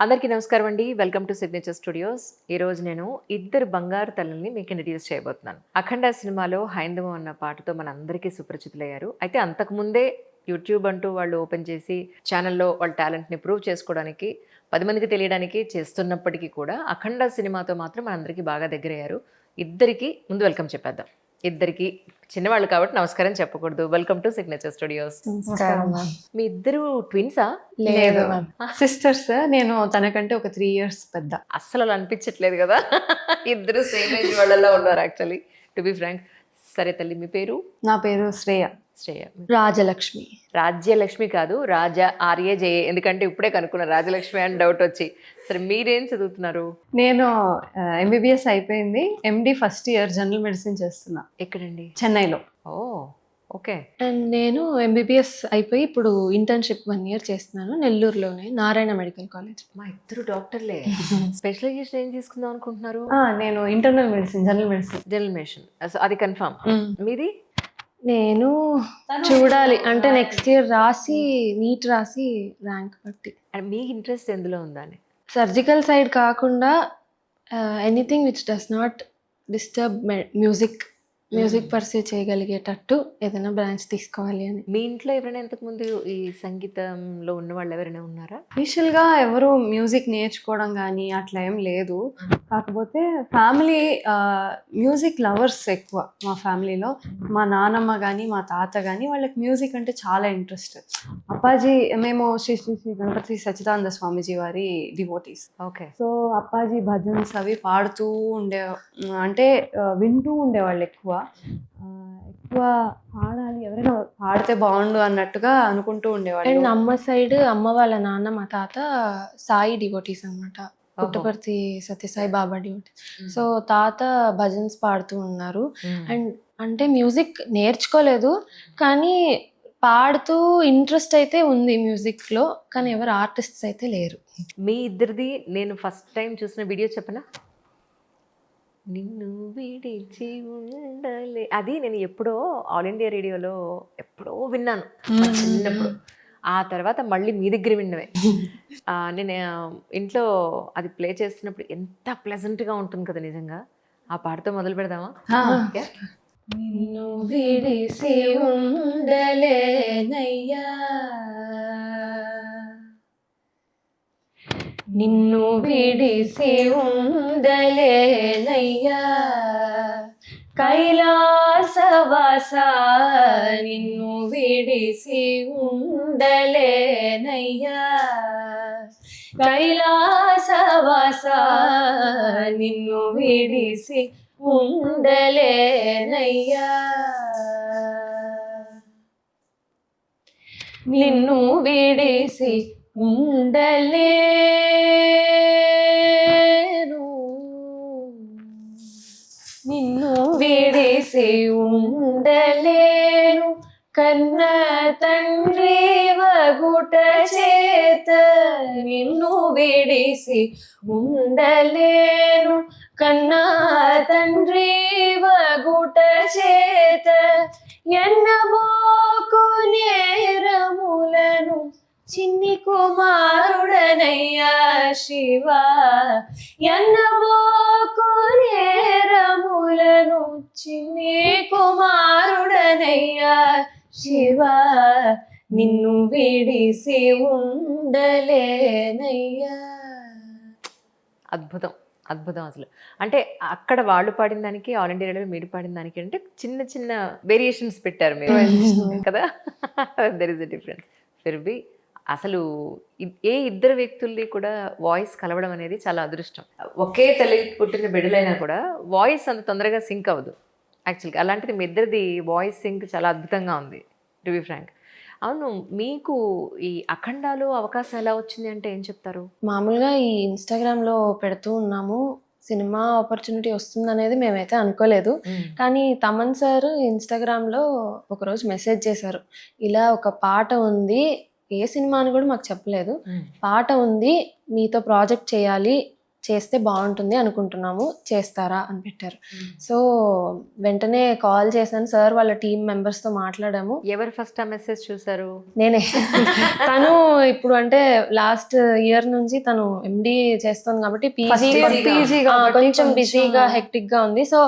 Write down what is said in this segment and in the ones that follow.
అందరికీ నమస్కారం అండి. Welcome to signature studios. ఈరోజు నేను ఇద్దరు బంగారు తల్లుల్ని మీకు ఇంట్రడ్యూస్ చేయబోతున్నాను. 'అఖండ' సినిమాలో 'హైందవం' అన్న పాటతో మనందరికీ సుపరిచితులయ్యారు. అయితే అంతకుముందే యూట్యూబ్ అంటూ వాళ్ళు ఓపెన్ చేసి ఛానల్‌లో వాళ్ళ టాలెంట్‌ని ప్రూవ్ చేసుకోవడానికి 10 మందికి తెలియడానికి చేస్తున్నప్పటికీ కూడా 'అఖండ' సినిమాతో మాత్రం మనందరికీ బాగా దగ్గరయ్యారు. ఇద్దరికీ ముందు వెల్కమ్ చెప్పేద్దాం. ఇద్దరికీ చిన్నవాళ్ళు కాబట్టి నమస్కారం చెప్పకూడదు. Welcome to signature studios. నమస్కారం మ్యామ్. మీ ఇద్దరు ట్విన్సా? లేదు మ్యామ్, సిస్టర్స్. నేను తనకంటే ఒక 3 years పెద్ద. అస్సలు అలా అనిపించట్లేదు కదా. ఇద్దరు సేమ్ ఏజ్ వాళ్ళలా ఉన్నారు యాక్చువల్లీ, టు బి ఫ్రాంక్. సరే తల్లి, మీ పేరు? నా పేరు శ్రేయ. శ్రేయ. రాజలక్ష్మి. రాజ్యలక్ష్మి కాదు, రాజా, ఆర్ఏజే. ఎందుకంటే ఇప్పుడే కనుక్కున్నా రాజలక్ష్మి అని డౌట్ వచ్చి. సరే, మీరేం చదువుతున్నారు? నేను MBBS అయిపోయింది. MD first year general medicine చేస్తున్నా. ఎక్కడండి? చెన్నైలో. ఓ, ఓకే. అండ్ నేను MBBS అయిపోయి ఇప్పుడు ఇంటర్న్షిప్ 1 year చేస్తున్నాను నెల్లూరులోనే, నారాయణ మెడికల్ కాలేజ్. మా ఇద్దరు డాక్టర్లే. స్పెషలైజేషన్ ఏం తీసుకుందాం అనుకుంటున్నారు? నేను internal medicine, general medicine. General medicine, అది కన్ఫర్మ్. మీది? నేను చూడాలి, అంటే నెక్స్ట్ ఇయర్ రాసి, నీట్ రాసి ర్యాంక్ బట్టి. అండ్ మీకు ఇంట్రెస్ట్ ఎందులో ఉందని? సర్జికల్ సైడ్ కాకుండా anything which does not disturb music pursue చేయగలిగేటట్టు ఏదైనా బ్రాంచ్ తీసుకోవాలి అని. మీ ఇంట్లో ఎవరైనా ఇంతకుముందు ఈ సంగీతంలో ఉన్న వాళ్ళు ఎవరైనా ఉన్నారా? ఇనిషియల్గా ఎవరు మ్యూజిక్ నేర్చుకోవడం కానీ అట్లా ఏం లేదు. కాకపోతే ఫ్యామిలీ మ్యూజిక్ లవర్స్ ఎక్కువ. మా ఫ్యామిలీలో మా నానమ్మ కానీ మా తాత కానీ వాళ్ళకి మ్యూజిక్ అంటే చాలా ఇంట్రెస్ట్. అప్పాజీ, మేము శ్రీ శ్రీ శ్రీ గణపతి సచ్చిదానంద స్వామీజీ వారి devotees. Okay. So Appaji bhajans అవి పాడుతూ అంటే వింటూ ఉండేవాళ్ళు ఎక్కువ. పాడాలి, ఎవరైనా పాడితే బాగుండు అన్నట్టుగా అనుకుంటూ ఉండేవాళ్ళు. అండ్ అమ్మ సైడ్, అమ్మ వాళ్ళ నాన్న, మా తాత సాయి డివోటీస్ అనమాట, పుట్టపర్తి సత్యసాయి బాబా డివోటీ. సో తాత భజన్స్ పాడుతూ ఉన్నారు. అండ్ అంటే మ్యూజిక్ నేర్చుకోలేదు, కానీ పాడుతూ ఇంట్రెస్ట్ అయితే ఉంది మ్యూజిక్లో, కానీ ఎవరు ఆర్టిస్ట్స్ అయితే లేరు. మీ ఇద్దరిది నేను ఫస్ట్ టైం చూసిన వీడియో చెప్పనా? నిన్ను విడిచి ఉండలే, అది నేను ఎప్పుడో ఆల్ ఇండియా రేడియోలో ఎప్పుడో విన్నాను నా చిన్నప్పుడు. ఆ తర్వాత మళ్ళీ మీ దగ్గర విన్నవే. నేను ఇంట్లో అది ప్లే చేస్తున్నప్పుడు ఎంత ప్లెజెంట్గా ఉంటుంది కదా నిజంగా. ఆ పాటతో మొదలు పెడదామా? ఓకే. నిన్ను విడిసి ఉండలేనయ్యా, నిన్ను విడిసి ఉండలేనయ్యా, కైలాసవాస నిన్ను విడిసి ఉండలేనయ్యా, కైలాసవాస నిన్ను విడిసి ఉండలేనయ్యా, నిన్ను విడిసి ఉండలేను, నిన్ను విడిసి ఉండలేను, కన్న తండ్రి వగుట చేత నిన్ను విడిసి ఉండలేను, కన్న తండ్రి వగుట చేత ఎన్నబోకు నేరములను చిన్ని కుమారుడనయ్యా శివా, ఎన్నబోకు నేరములను చిన్ని కుమారుడనయ్యా శివా, నిన్ను విడిసి ఉండలేనయ్యా. అద్భుతం, అద్భుతం అసలు. అంటే అక్కడ వాళ్ళు పాడిన దానికి, ఆల్ ఇండియా రేడియోలో మీరు పాడిన దానికి అంటే చిన్న చిన్న వేరియేషన్స్ పెట్టారు మీరు కదా. There is a difference. ఫిర్బీ అసలు ఏ ఇద్దరు వ్యక్తుల్ని కూడా వాయిస్ కలవడం అనేది చాలా అదృష్టం. ఒకే తల్లి పుట్టిన బిడ్డలైనా కూడా వాయిస్ అంత తొందరగా సింక్ అవ్వదు యాక్చువల్గా. అలాంటిది మీ ఇద్దరిది వాయిస్ సింక్ చాలా అద్భుతంగా ఉంది, టు బి ఫ్రాంక్. అవును, మీకు ఈ అఖండాలో అవకాశం ఎలా వచ్చింది అంటే ఏం చెప్తారు? మామూలుగా ఈ ఇన్స్టాగ్రామ్లో పెడుతూ ఉన్నాము, సినిమా ఆపర్చునిటీ వస్తుంది అనేది మేమైతే అనుకోలేదు. కానీ తమన్ సార్ ఇన్స్టాగ్రామ్లో ఒకరోజు మెసేజ్ చేశారు, ఇలా ఒక పాట ఉంది, ఏ సినిమా అని కూడా మాకు చెప్పలేదు, పాట ఉంది, మీతో ప్రాజెక్ట్ చేయాలి, చేస్తే బాగుంటుంది అనుకుంటున్నాము, చేస్తారా అని పెట్టారు. సో వెంటనే కాల్ చేశాను, సార్ వాళ్ళ టీం మెంబర్స్తో మాట్లాడాము. ఎవరు ఫస్ట్ ఆ మెసేజ్ చూసారు? నేనే. తను ఇప్పుడు అంటే లాస్ట్ ఇయర్ నుంచి తను ఎండి చేస్తుంది కాబట్టి కొంచెం బిజీగా హెక్టిక్ గా ఉంది. సో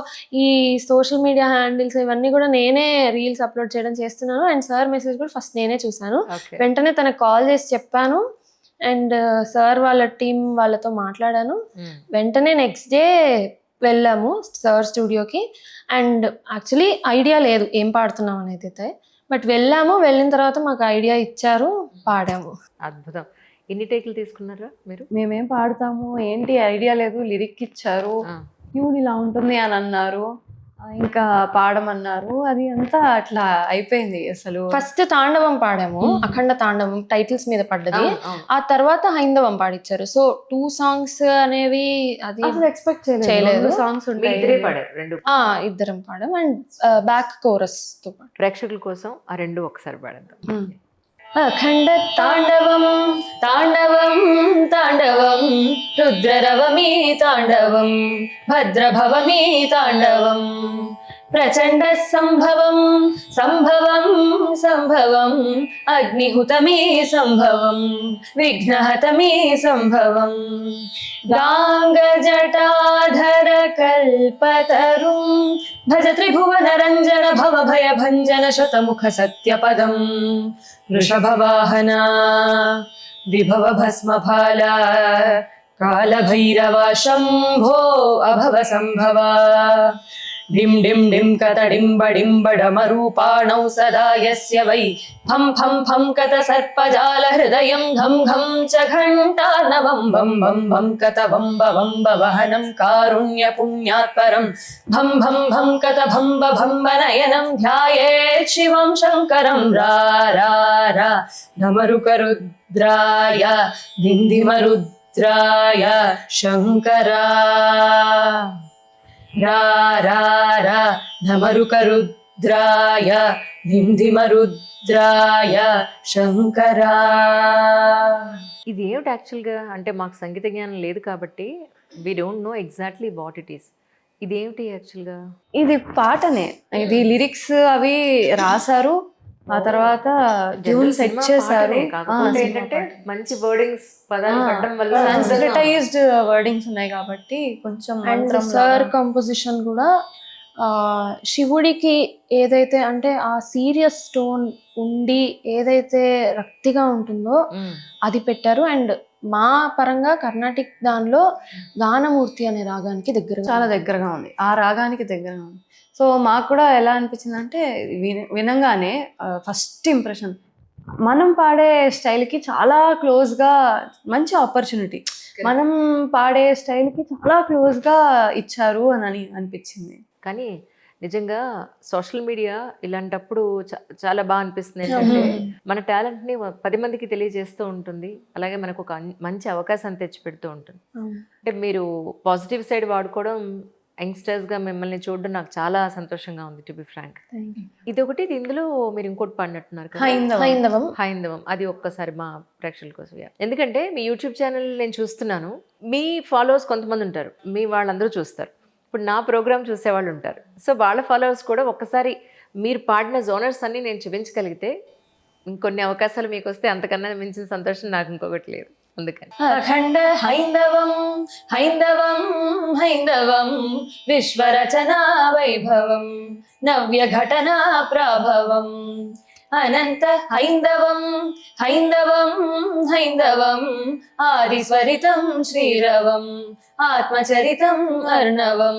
ఈ సోషల్ మీడియా హ్యాండిల్స్ ఇవన్నీ కూడా నేనే రీల్స్ అప్లోడ్ చేయడం చేస్తున్నాను. అండ్ సార్ మెసేజ్ కూడా ఫస్ట్ నేనే చూసాను. వెంటనే తనకు కాల్ చేసి చెప్పాను అండ్ సార్ వాళ్ళ టీం వాళ్ళతో మాట్లాడాను. వెంటనే నెక్స్ట్ డే వెళ్ళాము సార్ స్టూడియోకి. అండ్ యాక్చువల్లీ ఐడియా లేదు ఏం పాడుతున్నాం అనేది అయితే, బట్ వెళ్ళిన తర్వాత మాకు ఐడియా ఇచ్చారు, పాడాము. అద్భుతం. ఎన్ని టేకులు తీసుకున్నారా మీరు? మేమేం పాడతాము ఏంటి ఐడియా లేదు, లిరిక్ ఇచ్చారు, ట్యూన్ ఇలా ఉంటుంది అని అన్నారు, ఇంకా పాడమన్నారు, అది అంతా అట్లా అయిపోయింది. అసలు ఫస్ట్ తాండవం పాడాము, అఖండ తాండవం టైటిల్స్ మీద పడ్డది. ఆ తర్వాత హైందవం పాడిచ్చారు. సో 2 songs అనేవి అది ఎక్స్పెక్ట్ చేయలేదు. సాంగ్స్ ఉంటాయి, ఇద్దరం పాడాం. అండ్ బ్యాక్ కోరస్ తో పాటు ప్రేక్షకుల కోసం ఆ 2 ఒకసారి పాడేద్దాం. అఖండ తాండవం తాండవం తాండవం రుద్రరవమీ తాండవం భద్రభవమీ తాండవం ప్రచండ సంభవం సంభవం సంభవం అగ్నిహుతమీ సంభవం విఘ్నహతమీ సంభవం గాంగజటాధర కల్పతరుం భజ త్రిభువన రంజన భవ భయ భంజన శతముఖ సత్యపదం వృషభవాహన విభవ భస్మఫాల కాళభైరవ శంభో అభవ సంభవ డిం డిం డిం కతడింబడింబడమరూపాణౌ సదా యస్య వై ఫం ఫం ఫం కత సర్పజాల హృదయం ఘం ఘం చ ఘంటానవం భం భం భం కత వంబ వంబ వహనం కారుణ్య పుణ్యాత్పరం భం భం భం కత భంబ భంబ నయనం ధ్యాయేత్ శివం శంకరం రా రా రా ఢమరుకరుద్రాయ దిందిమరుద్రాయ శంకరా రా రా రా ఢమరుకరుద్రాయ ధింధిమరుద్రాయ శంకరా. ఇది ఏమిటి యాక్చువల్గా అంటే మాకు సంగీత జ్ఞానం లేదు కాబట్టి we don't know exactly what it is. ఇదేమిటి యాక్చువల్గా? ఇది పాటనే, ఇది లిరిక్స్ అవి రాశారు, ఆ తర్వాత ట్యూన్ సెట్ చేశారు. ఏంటంటే మంచి వర్డింగ్స్ పదాలు పడడం వల్ల సాంస్క్రిటైజ్డ్ వర్డింగ్స్ ఉన్నాయి కాబట్టి కొంచెం. అండ్ సార్ కంపోజిషన్ కూడా శివుడికి ఏదైతే అంటే ఆ సీరియస్ టోన్ ఉండి ఏదైతే రక్తిగా ఉంటుందో అది పెట్టారు. అండ్ మా పరంగా కర్ణాటిక్ దానిలో గానమూర్తి అనే రాగానికి చాలా దగ్గరగా ఉంది, ఆ రాగానికి దగ్గరగా ఉంది. సో మాకు కూడా ఎలా అనిపించింది అంటే వినంగానే ఫస్ట్ ఇంప్రెషన్ మనం పాడే స్టైల్కి చాలా క్లోజ్గా, మంచి ఆపర్చునిటీ, మనం పాడే స్టైల్కి చాలా క్లోజ్గా ఇచ్చారు అని అనిపించింది. కానీ నిజంగా సోషల్ మీడియా ఇలాంటప్పుడు చాలా బాగా అనిపిస్తుంది. ఏంటంటే మన టాలెంట్ని 10 మందికి తెలియజేస్తూ ఉంటుంది, అలాగే మనకు ఒక మంచి అవకాశాన్ని తెచ్చి పెడుతూ ఉంటుంది. అంటే మీరు పాజిటివ్ సైడ్ వాడుకోవడం, యంగ్స్టర్స్గా మిమ్మల్ని చూడడం నాకు చాలా సంతోషంగా ఉంది, టు బి ఫ్రాంక్. ఇది ఒకటి, ఇందులో మీరు ఇంకోటి పాడినట్టున్నారు కదా, హైందవం. అది ఒక్కసారి మా ప్రేక్షకుల కోసం, ఎందుకంటే మీ యూట్యూబ్ ఛానల్ నేను చూస్తున్నాను, మీ ఫాలోవర్స్ కొంతమంది ఉంటారు, మీ వాళ్ళందరూ చూస్తారు. ఇప్పుడు నా ప్రోగ్రామ్ చూసేవాళ్ళు ఉంటారు. సో వాళ్ళ ఫాలోవర్స్ కూడా ఒక్కసారి మీరు పాడిన జోనర్స్ అన్ని నేను చూపించగలిగితే, ఇంకొన్ని అవకాశాలు మీకు వస్తే అంతకన్నా మించిన సంతోషం నాకు ఇంకొకటి లేదు. అందుకని అఖండ హైందవం హైందవం హైందవం విశ్వరచనా వైభవం నవ్య ఘటనా ప్రాభవం అనంత హైందవం హైందవం హైందవం ఆదిస్వరితం శ్రీరవం ఆత్మచరితం అర్ణవం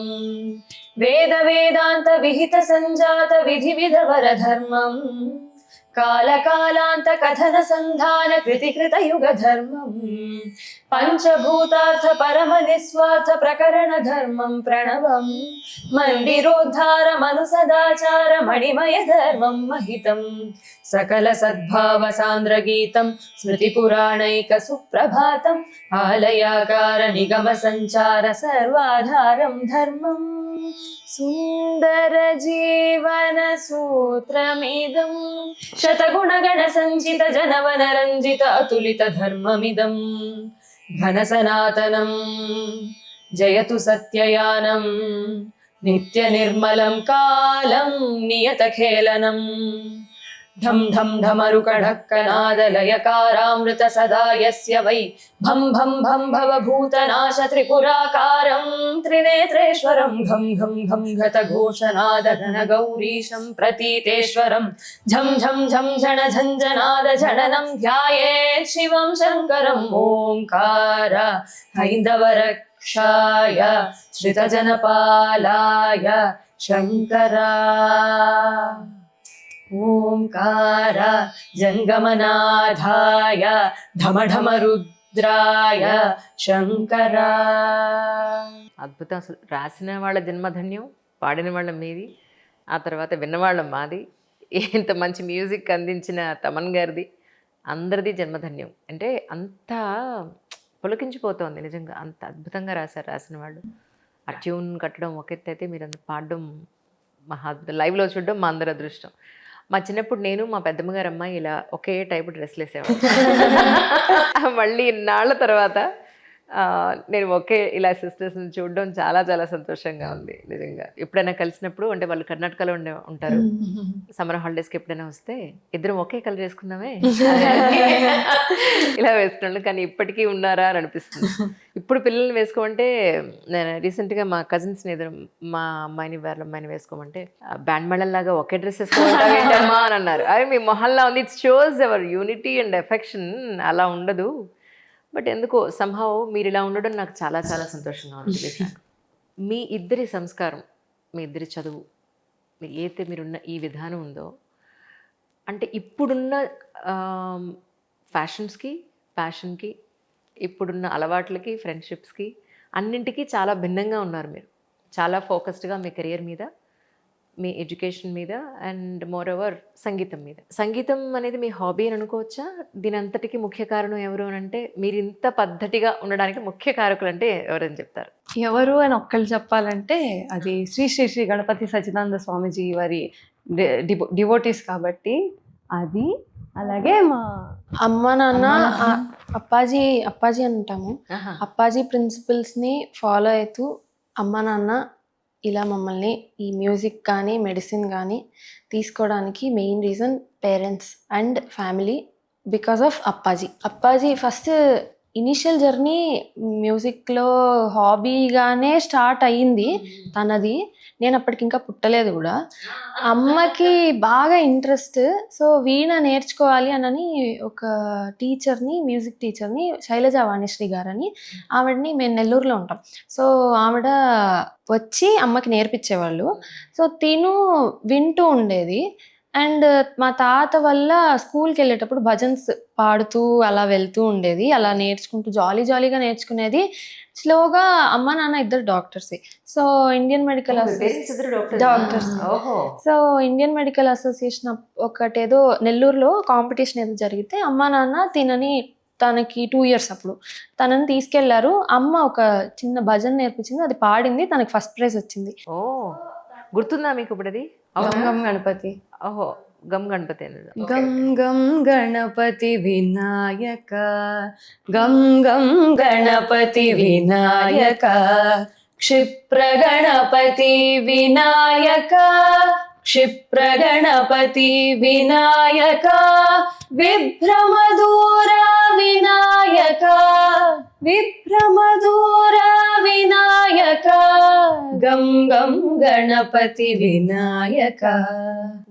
వేద వేదాంత విహిత సంజాత విధి విధవర ధర్మం కాలకాలాంత కథన సంధాన కృతికృత యుగ ధర్మం పంచభూతార్థ పరమ నిస్వార్థ ప్రకరణ ధర్మం ప్రణవం మందిరోద్ధార మను సదాచార మణిమయ ధర్మం మహితం సకల సద్భావ సాంద్ర గీతం స్మృతి పురాణైక సుప్రభాతం ఆలయాకార నిగమ సంచార సర్వాధారం ధర్మం సుందర జీవన సూత్రమిదం శతగుణగణ సంచిత జనవన రంజిత అతులిత ధర్మమిదం ఘన సనాతనం జయతు సత్యయానం నిత్య నిర్మలం కాలం నియతఖేళనం ఢం ఢం ఢమరుకఢక్కనాదలయకారామృత సదా యస్య వై భం భం భం భవభూతనాశ త్రిపురాకారం త్రినేత్రేశ్వరం ఘం ఘం ఘం ఘటఘోషనాదఘన గౌరీశం ప్రతీతేశ్వరం ఝం ఝం ఝం ఝణ ఝంఝనాద ఝణనం ధ్యాయేత్ శివం శంకరం ఓంకార హైందవరక్షాయ శ్రితజనపాలాయ శంకరా ఓంకార జంగమనాథాయ ఢమఢమరుద్రాయ శంకరా. అద్భుతం. అసలు రాసిన వాళ్ళ జన్మధన్యం, పాడిన వాళ్ళ మీది, ఆ తర్వాత విన్నవాళ్ళం మాది. ఎంత మంచి మ్యూజిక్ అందించిన తమన్ గారిది, అందరిది జన్మధన్యం. అంటే అంత పులకించిపోతోంది నిజంగా, అంత అద్భుతంగా రాశారు రాసిన వాళ్ళు. ఆ ట్యూన్ కట్టడం ఒక ఎత్తు అయితే, మీరు అంత పాడడం మహా లైవ్లో చూడడం మా అందరి అదృష్టం. మా చిన్నప్పుడు నేను మా పెద్దమ్మ గారు అమ్మాయి ఇలా ఒకే టైపు డ్రెస్లు వేసేవాడు. మళ్ళీ ఇన్నాళ్ళ తర్వాత నేను ఒకే ఇలా సిస్టర్స్ని చూడడం చాలా చాలా సంతోషంగా ఉంది నిజంగా. ఎప్పుడైనా కలిసినప్పుడు, అంటే వాళ్ళు కర్ణాటకలో ఉంటారు, సమ్మర్ హాలిడేస్కి ఎప్పుడైనా వస్తే ఇద్దరం ఒకే కలర్ వేసుకుందామే ఇలా వేసుకున్నాను. కానీ ఇప్పటికీ ఉన్నారా అని అనిపిస్తుంది. ఇప్పుడు పిల్లల్ని వేసుకోమంటే, నేను రీసెంట్గా మా కజిన్స్ని ఎదురు మా అమ్మాయిని వాళ్ళ అమ్మాయిని వేసుకోమంటే బ్యాండ్ మేళంలాగా ఒకే డ్రెస్ వేసుకోమంటామా అని అన్నారు. అవి మీ మొహల్లా ఉంది, it shows hour unity and affection. అలా ఉండదు, బట్ ఎందుకో సంహౌ మీరు ఇలా ఉండడం నాకు చాలా చాలా సంతోషంగా ఉంటుంది. మీ ఇద్దరి సంస్కారం, మీ ఇద్దరి చదువు, ఏదైతే మీరున్న ఈ విధానం ఉందో, అంటే ఇప్పుడున్న ఫ్యాషన్స్కి, ప్యాషన్కి, ఇప్పుడున్న అలవాట్లకి, ఫ్రెండ్షిప్స్కి, అన్నింటికీ చాలా భిన్నంగా ఉన్నారు మీరు. చాలా ఫోకస్డ్గా మీ కెరియర్ మీద, మీ ఎడ్యుకేషన్ మీద, అండ్ మోర్ ఓవర్ సంగీతం మీద. సంగీతం అనేది మీ హాబీ అని అనుకోవచ్చా? దీని అంతటికీ ముఖ్య కారణం ఎవరు అని అంటే, మీరు ఇంత పద్ధతిగా ఉండడానికి ముఖ్య కారకులు అంటే ఎవరని చెప్తారు? ఎవరు అని ఒక్కళ్ళు చెప్పాలంటే అది శ్రీ శ్రీ శ్రీ గణపతి సచ్చిదానంద స్వామీజీ వారి డివోటీస్ కాబట్టి అది. అలాగే మా అమ్మ నాన్న, అప్పాజీ అప్పాజీ అంటాము. అప్పాజీ ప్రిన్సిపల్స్ని ఫాలో అవుతూ అమ్మ నాన్న ఇలా మమ్మల్ని ఈ మ్యూజిక్ కానీ మెడిసిన్ కానీ తీసుకోవడానికి main reason parents and family, because of Appaji. Appaji first initial journey మ్యూజిక్లో హాబీగానే స్టార్ట్ అయ్యింది తనది. నేను అప్పటికి ఇంకా పుట్టలేదు కూడా. అమ్మకి బాగా ఇంట్రెస్ట్, సో వీణ నేర్చుకోవాలి అని ఒక టీచర్ని, మ్యూజిక్ టీచర్ని, శైలజ వాణిశ్రీ గారని, ఆవిడని మేము నెల్లూరులో ఉంటాం. సో ఆవిడ వచ్చి అమ్మకి నేర్పించేవాళ్ళు. సో తిను వింటూ ఉండేది. అండ్ మా తాత వల్ల స్కూల్కి వెళ్ళేటప్పుడు భజన్స్ పాడుతూ అలా వెళ్తూ ఉండేది. అలా నేర్చుకుంటూ జాలీగా నేర్చుకునేది. స్లోగా అమ్మ నాన్న ఇద్దరు డాక్టర్సే. So Indian medical doctors. So Indian medical association ఒకటేదో నెల్లూరులో కాంపిటీషన్ ఏదో జరిగితే అమ్మ నాన్న తనకి 2 years అప్పుడు తనని తీసుకెళ్లారు. అమ్మ ఒక చిన్న భజన నేర్పించింది, అది పాడింది, తనకి ఫస్ట్ ప్రైజ్ వచ్చింది. ఓ, గుర్తుందా మీకు ఇప్పుడు అది? గం గణపతి. ఓహో, గం గణపతి. గం గం గణపతి వినాయక, గం గం గణపతి వినాయక, క్షిప్ర గణపతి వినాయక, క్షిప్ర గణపతి వినాయక, విభ్రమదూర వినాయక, విభ్రమదూర వినాయక, గం గం గణపతి వినాయక.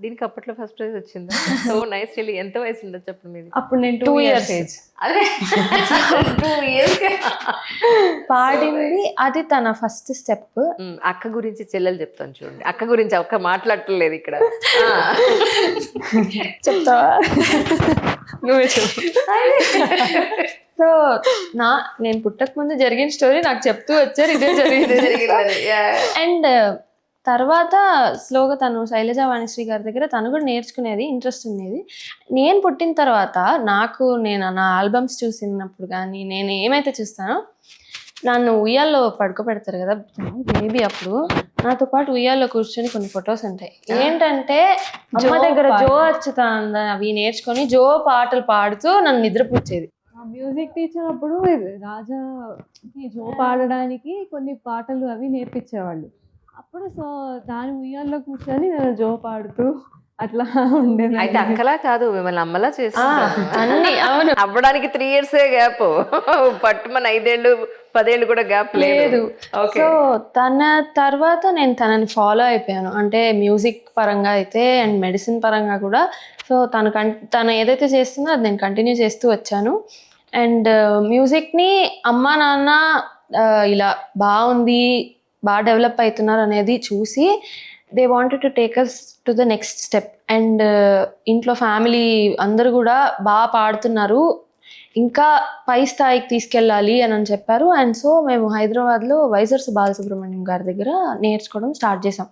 దీనికి అప్పట్లో ఫస్ట్ ప్రైజ్ వచ్చింది. So nice. రియల్లీ. ఎంత వయసు ఉండొచ్చు అప్పుడు మీది? అప్పుడు నేను 2 years ఏజ్. అదే 2 years పాడింది, అది తన ఫస్ట్ స్టెప్. అక్క గురించి చెల్లెలు చెప్తాను చూడండి. అక్క గురించి ఒక్క మాట్లాడట్లేదు ఇక్కడ. చెప్తావా? నువ్వే చెప్పు. సో నేను పుట్టక ముందు జరిగిన స్టోరీ నాకు చెప్తూ వచ్చారు, ఇదే జరిగింది. అండ్ తర్వాత స్లోగా తను శైలజ వాణిశ్రీ గారి దగ్గర తను కూడా నేర్చుకునేది, ఇంట్రెస్ట్ ఉండేది. నేను పుట్టిన తర్వాత నేను నా ఆల్బమ్స్ చూసినప్పుడు కానీ నేను ఏమైతే చూస్తానో, నన్ను ఉయ్యాల్లో పడుకోబెడతారు కదా బేబీ, అప్పుడు నాతో పాటు ఉయ్యాల్లో కూర్చొని కొన్ని ఫొటోస్ ఉంటాయి. ఏంటంటే అమ్మ దగ్గర జో అచ్యుతానంద అవి నేర్చుకొని జో పాటలు పాడుతూ నన్ను నిద్రపుచ్చేది. మ్యూజిక్ టీచర్ అప్పుడు రాజాకి జో పాడడానికి కొన్ని పాటలు అవి నేర్పించేవాళ్ళు. అప్పుడు సో దాని ఉయ్యాల్లో కూర్చొని నేను జో పాడుతూ అట్లా ఉండేది. అయితే అక్కలా కాదు, మిమ్మల్ని అమ్మలా చేస్తున్నారు. అన్ని అవును అవ్వడానికి 3 years గ్యాప్, పట్టుమని 5 ఏళ్ళు 10 ఏళ్ళు కూడా గ్యాప్ లేదు. ఓకే. సో తన తర్వాత నేను తనని ఫాలో అయిపోయాను, అంటే మ్యూజిక్ పరంగా అయితే అండ్ మెడిసిన్ పరంగా కూడా. సో తను ఏదైతే చేస్తుందో అది నేను కంటిన్యూ చేస్తూ వచ్చాను. అండ్ మ్యూజిక్ని అమ్మా నాన్న ఇలా బాగుంది, బాగా డెవలప్ అవుతున్నారు అనేది చూసి they wanted to take us to the next step. And ఇంట్లో ఫ్యామిలీ అందరూ కూడా బాగా పాడుతున్నారు, ఇంకా పై స్థాయికి తీసుకెళ్ళాలి అని చెప్పారు. అండ్ సో మేము హైదరాబాద్లో వైజర్స్ బాలసుబ్రహ్మణ్యం గారి దగ్గర నేర్చుకోవడం స్టార్ట్ చేసాం.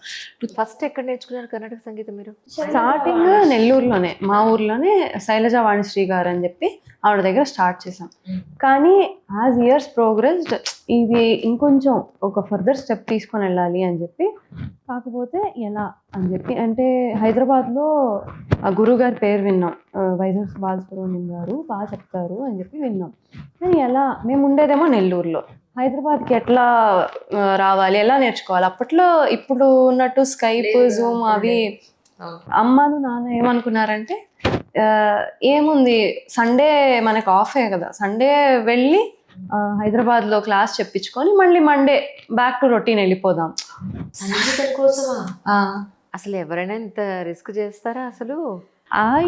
ఫస్ట్ ఎక్కడ నేర్చుకున్నారు కర్ణాటక సంగీతం మీరు? స్టార్టింగ్ నెల్లూరులోనే, మా ఊర్లోనే శైలజ వాణిశ్రీ గారు అని చెప్పి ఆవిడ దగ్గర స్టార్ట్ చేసాం. కానీ యాజ్ ఇయర్స్ ప్రోగ్రెస్డ్ ఇది ఇంకొంచెం ఒక ఫర్దర్ స్టెప్ తీసుకొని వెళ్ళాలి అని చెప్పి, కాకపోతే ఎలా అని చెప్పి అంటే హైదరాబాద్లో ఆ గురువు గారి పేరు విన్నాం, వైజర్స్ బాలసుబ్రహ్మణ్యం గారు బాగా చెప్తారు అని చెప్పి విన్నాం. కానీ ఎలా, మేము ఉండేదేమో నెల్లూరులో, హైదరాబాద్కి ఎట్లా రావాలి, ఎలా నేర్చుకోవాలి? అప్పట్లో ఇప్పుడు ఉన్నట్టు స్కైప్, జూమ్ అవి. అమ్మను నాన్న ఏమనుకున్నారంటే ఏముంది సండే మనకు ఆఫే కదా, సండే వెళ్ళి హైదరాబాద్లో క్లాస్ చెప్పించుకొని మళ్ళీ మండే బ్యాక్ టు రొటీన్ వెళ్ళిపోదాం. సంగీతం కోసమా? అసలు ఎవరైనా ఇంత రిస్క్ చేస్తారా అసలు?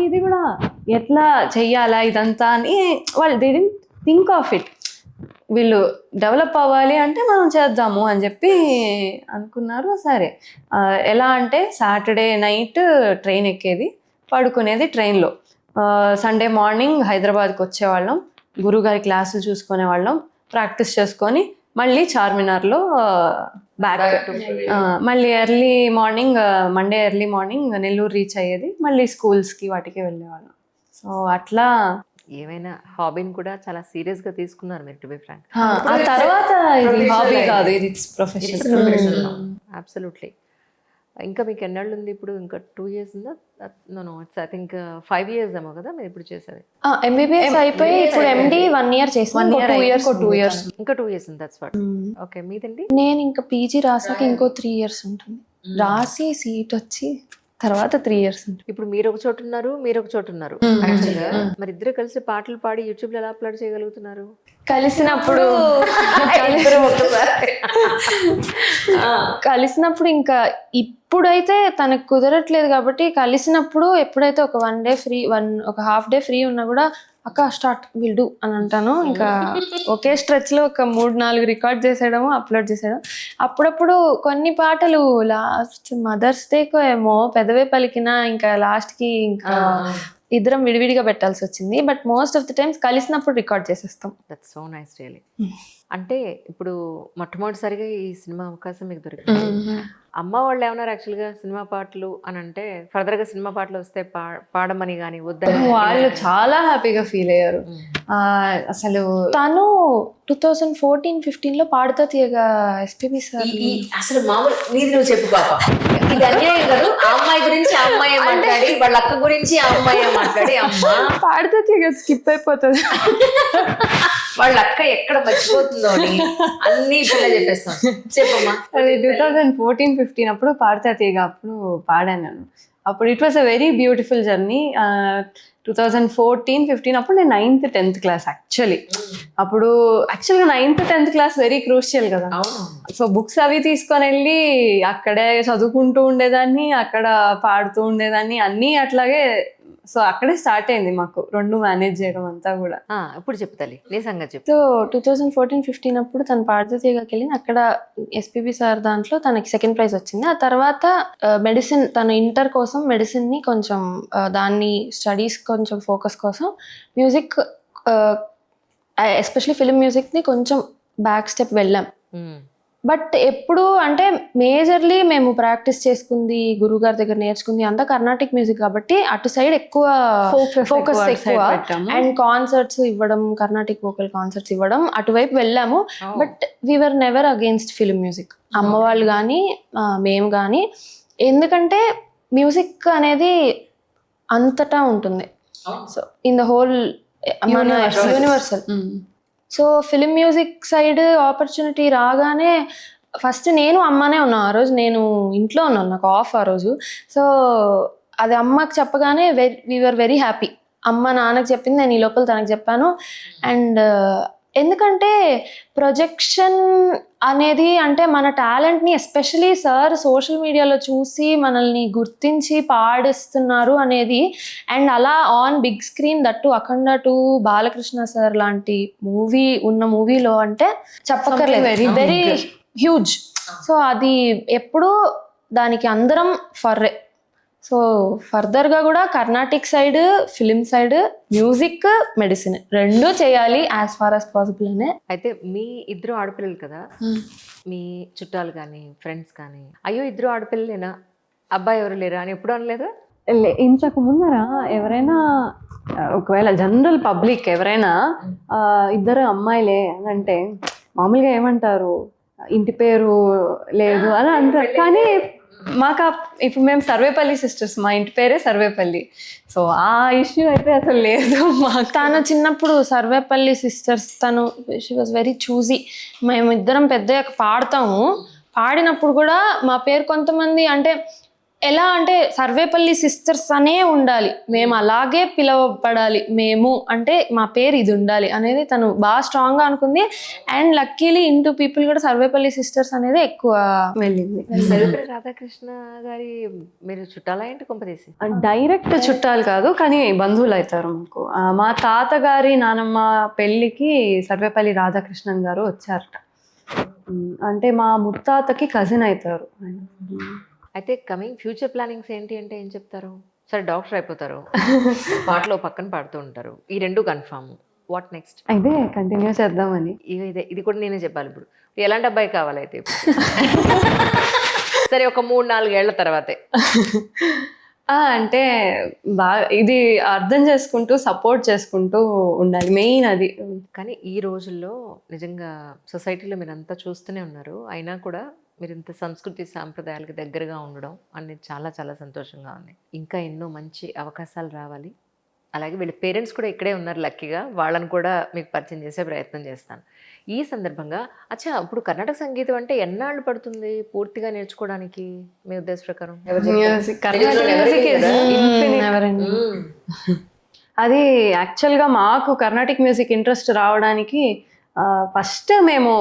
ఇది కూడా ఎట్లా చెయ్యాలా ఇదంతా అని వాళ్ళు they didn't think of it. వీళ్ళు డెవలప్ అవ్వాలి అంటే మనం చేద్దాము అని చెప్పి అనుకున్నారు. సరే, ఎలా అంటే సాటర్డే నైట్ ట్రైన్ ఎక్కేది, పడుకునేది ట్రైన్లో. సండే మార్నింగ్ హైదరాబాద్కి వచ్చేవాళ్ళం, గురుగారి క్లాసులు చూసుకునే వాళ్ళం, ప్రాక్టీస్ చేసుకొని మళ్ళీ చార్మినార్లో బ్యాక్. మళ్ళీ early morning Monday early morning Nellore reach అయ్యేది, మళ్ళీ స్కూల్స్కి వాటికి వెళ్ళేవాళ్ళం. సో అట్లా ఏమైనా హాబీని కూడా చాలా సీరియస్ గా తీసుకున్నారు మీరు, టు బి ఫ్రాంక్. ఆ తర్వాత ఇది హాబీ కాదు, ఇది ప్రొఫెషన్. అబ్సల్యూట్లీ. ఇంకా మీకు ఎన్నాళ్ళు ఉంది ఇప్పుడు? ఇంకా 2 years ఉందా? No it's I think 5 years ఏమో కదా మీరు ఇప్పుడు చేసేది. ఎంబీబీఎస్ అయిపోయి ఇప్పుడు ఎండి 1 year చేసాను. 2 years ఇంకా 2 years ఉంది. That's what. ఓకే, మీదండి? నేను ఇంకా పీజీ రాసాక ఇంకో 3 years ఉంటుంది, రాసి సీట్ వచ్చి తర్వాత 3 years ఉంటుంది. ఇప్పుడు మీరు ఒక చోటు ఉన్నారు, మీరు ఒక చోటు ఉన్నారు. యాక్చువల్గా మరి ఇద్దరు కలిసి పాటలు పాడి యూట్యూబ్ లో ఎలా అప్లోడ్ చేయగలుగుతున్నారు? కలిసినప్పుడు కలిసినప్పుడు ఇంకా ఇప్పుడైతే తనకు కుదరట్లేదు కాబట్టి, కలిసినప్పుడు ఎప్పుడైతే ఒక 1 day ఫ్రీ, ఒక హాఫ్ డే ఫ్రీ ఉన్నా కూడా అక్క స్టార్ట్ విల్ డూ అని అంటాను. ఇంకా ఒకే స్ట్రెచ్ లో ఒక 3-4 రికార్డ్ చేసేయడము, అప్లోడ్ చేసేయడం. అప్పుడప్పుడు కొన్ని పాటలు లాస్ట్ మదర్స్ డేకో ఏమో పెదవే పలికినా ఇంకా లాస్ట్ కి ఇంకా ఇద్దరం విడివిడిగా పెట్టాల్సి వచ్చింది. But most of the times కలిసినప్పుడు రికార్డ్ చేసేస్తాం. That's so nice really. అంటే ఇప్పుడు మొట్టమొదటిసారిగా ఈ సినిమా అవకాశం మీకు దొరికింది. అమ్మ వాళ్ళు ఏమన్నారు యాక్చువల్గా సినిమా పాటలు అని అంటే, ఫర్దర్ గా సినిమా పాటలు వస్తే పాడమని కానీ వద్దని? వాళ్ళు చాలా హ్యాపీగా ఫీల్ అయ్యారు. అసలు తను 2014-15 లో పాడుతా తీయగా ఎస్పీబీ సార్. అసలు మామూలు నీది నువ్వు చెప్పు పాప, ఇది అన్యాయం కాదు. ఆ అమ్మాయి గురించి ఆ అమ్మాయి మాట్లాడి, వాళ్ళ అక్క గురించి ఆ అమ్మాయి మాట్లాడి, అమ్మ పాడుతా తీయగా స్కిప్ అయిపోతుంది. వాళ్ళ అక్క ఎక్కడ మర్చిపోతుందో అని అన్ని ఇప్పుడు చెప్పేస్తాను. చెప్పమ్మా. అది 2014-15 అప్పుడు పాడతా తీగ అప్పుడు పాడాను నేను. అప్పుడు it was a very beautiful journey. 2014-15 అప్పుడు నేను 9th 10th క్లాస్ యాక్చువల్లీ. అప్పుడు యాక్చువల్గా 9th 10th class very crucial కదా. సో బుక్స్ అవి తీసుకొని వెళ్ళి అక్కడే చదువుకుంటూ ఉండేదాన్ని, అక్కడ పాడుతూ ఉండేదాన్ని, అన్నీ అట్లాగే. సో అక్కడే స్టార్ట్ అయింది మాకు 2 మేనేజ్ చేయడం అంతా కూడా. ఇప్పుడు చెప్తాలి నీ సంగతి చెప్పు. సో 2014-15 అప్పుడు తను పాడుతా తీగకి వెళ్ళింది. అక్కడ ఎస్పీబీ సార్ దాంట్లో తనకి 2nd ప్రైజ్ వచ్చింది. ఆ తర్వాత మెడిసిన్, తన ఇంటర్ కోసం మెడిసిన్ ని కొంచెం దాన్ని స్టడీస్ కొంచెం ఫోకస్ కోసం మ్యూజిక్, ఎస్పెషలీ ఫిల్మ్ మ్యూజిక్ ని కొంచెం బ్యాక్ స్టెప్ వెళ్ళాం. బట్ ఎప్పుడు అంటే మేజర్లీ మేము ప్రాక్టీస్ చేసుకుంది, గురువు గారి దగ్గర నేర్చుకుంది అంతా కర్ణాటిక్ మ్యూజిక్ కాబట్టి అటు సైడ్ ఎక్కువ ఫోకస్ ఎక్కువ. అండ్ కాన్సర్ట్స్ ఇవ్వడం, కర్ణాటిక్ వోకల్ కాన్సర్ట్స్ ఇవ్వడం, అటువైపు వెళ్ళాము. But we're never against film music, అమ్మ వాళ్ళు కానీ మేము కానీ. ఎందుకంటే మ్యూజిక్ అనేది అంతటా ఉంటుంది. సో ఇన్ ద హోల్ మన universal. So film music side opportunity రాగానే ఫస్ట్ నేను అమ్మనే ఉన్నాను. ఆ రోజు నేను ఇంట్లో ఉన్నాను, నాకు ఆఫ్ ఆ రోజు. సో అది అమ్మకి చెప్పగానే వీఆర్ వెరీ హ్యాపీ. అమ్మ నాన్నకి చెప్పింది, నేను ఈ లోపల తనకు చెప్పాను. అండ్ ఎందుకంటే ప్రొజెక్షన్ అనేది అంటే మన టాలెంట్ని ఎస్పెషలీ సార్ సోషల్ మీడియాలో చూసి మనల్ని గుర్తించి పాడిస్తున్నారు అనేది, అండ్ అలా on big screen that Akhanda 2 Balakrishna sir లాంటి మూవీలో అంటే చెప్పక్కర్లేదు, వెరీ హ్యూజ్. సో అది ఎప్పుడూ దానికి అందరం ఫర్రే. సో ఫర్దర్గా కూడా Carnatic side, film side, music, medicine రెండూ చేయాలి యాజ్ ఫార్ యాజ్ పాసిబుల్ అనే. అయితే మీ ఇద్దరు ఆడపిల్లలు కదా, మీ చుట్టాలు కానీ ఫ్రెండ్స్ కానీ అయ్యో ఇద్దరు ఆడపిల్లలేనా, అబ్బాయి ఎవరు లేరా అని ఎప్పుడు అనలేదు? ఇంతకు ముందర ఎవరైనా ఒకవేళ జనరల్ పబ్లిక్ ఎవరైనా ఇద్దరు అమ్మాయిలే అని అంటే మామూలుగా ఏమంటారు, ఇంటి పేరు లేదు అని అంటారు. కానీ మాకు ఇప్పుడు మేము సర్వేపల్లి సిస్టర్స్, మా ఇంటి పేరే సర్వేపల్లి. సో ఆ ఇష్యూ అయితే అసలు లేదు మాకు. తను చిన్నప్పుడు సర్వేపల్లి సిస్టర్స్, తను షీ వాజ్ వెరీ చూజీ. మేము ఇద్దరం పెద్ద పాడతాము, పాడినప్పుడు కూడా మా పేరు కొంతమంది అంటే ఎలా అంటే సర్వేపల్లి సిస్టర్స్ అనే ఉండాలి, మేము అలాగే పిలవబడాలి, మేము అంటే మా పేరు ఇది ఉండాలి అనేది తను బాగా స్ట్రాంగ్గా అనుకుంది. అండ్ లక్కీలీ ఇంటూ పీపుల్ కూడా సర్వేపల్లి సిస్టర్స్ అనేది ఎక్కువ వెళ్ళింది. సర్వేపల్లి రాధాకృష్ణ గారి మీరు చుట్టాలా ఏంటి కొంపదీసి? డైరెక్ట్ చుట్టాలు కాదు కానీ బంధువులు అవుతారు మాకు. మా తాతగారి నానమ్మ పెళ్ళికి సర్వేపల్లి రాధాకృష్ణన్ గారు వచ్చారట. అంటే మా ముత్తాతకి కజిన్ అవుతారు. అయితే కమింగ్ ఫ్యూచర్ ప్లానింగ్స్ ఏంటి అంటే ఏం చెప్తారు? సరే డాక్టర్ అయిపోతారు, పాటలో పక్కన పాడుతూ ఉంటారు, ఈ రెండు కన్ఫామ్. What next? అయితే కంటిన్యూ చేద్దామని. ఇది కూడా నేనే చెప్పాలి. ఇప్పుడు ఎలాంటి అబ్బాయి కావాలి అయితే? సరే ఒక 3-4 ఏళ్ల తర్వాతే అంటే బాగా ఇది అర్థం చేసుకుంటూ సపోర్ట్ చేసుకుంటూ ఉండాలి, మెయిన్ అది. కానీ ఈ రోజుల్లో నిజంగా సొసైటీలో మీరు అంతా చూస్తూనే ఉన్నారు, అయినా కూడా మీరు ఇంత సంస్కృతి సాంప్రదాయాలకు దగ్గరగా ఉండడం అనేది చాలా చాలా సంతోషంగా ఉంది. ఇంకా ఎన్నో మంచి అవకాశాలు రావాలి. అలాగే వీళ్ళ పేరెంట్స్ కూడా ఇక్కడే ఉన్నారు లక్కీగా, వాళ్ళని కూడా మీకు పరిచయం చేసే ప్రయత్నం చేస్తాను ఈ సందర్భంగా. అచ్చా, ఇప్పుడు కర్ణాటక సంగీతం అంటే ఎన్నాళ్ళు పడుతుంది పూర్తిగా నేర్చుకోవడానికి మీ ఉద్దేశ ప్రకారం? అది యాక్చువల్గా మాకు కర్ణాటిక్ మ్యూజిక్ ఇంట్రెస్ట్ రావడానికి ఫస్ట్ మేము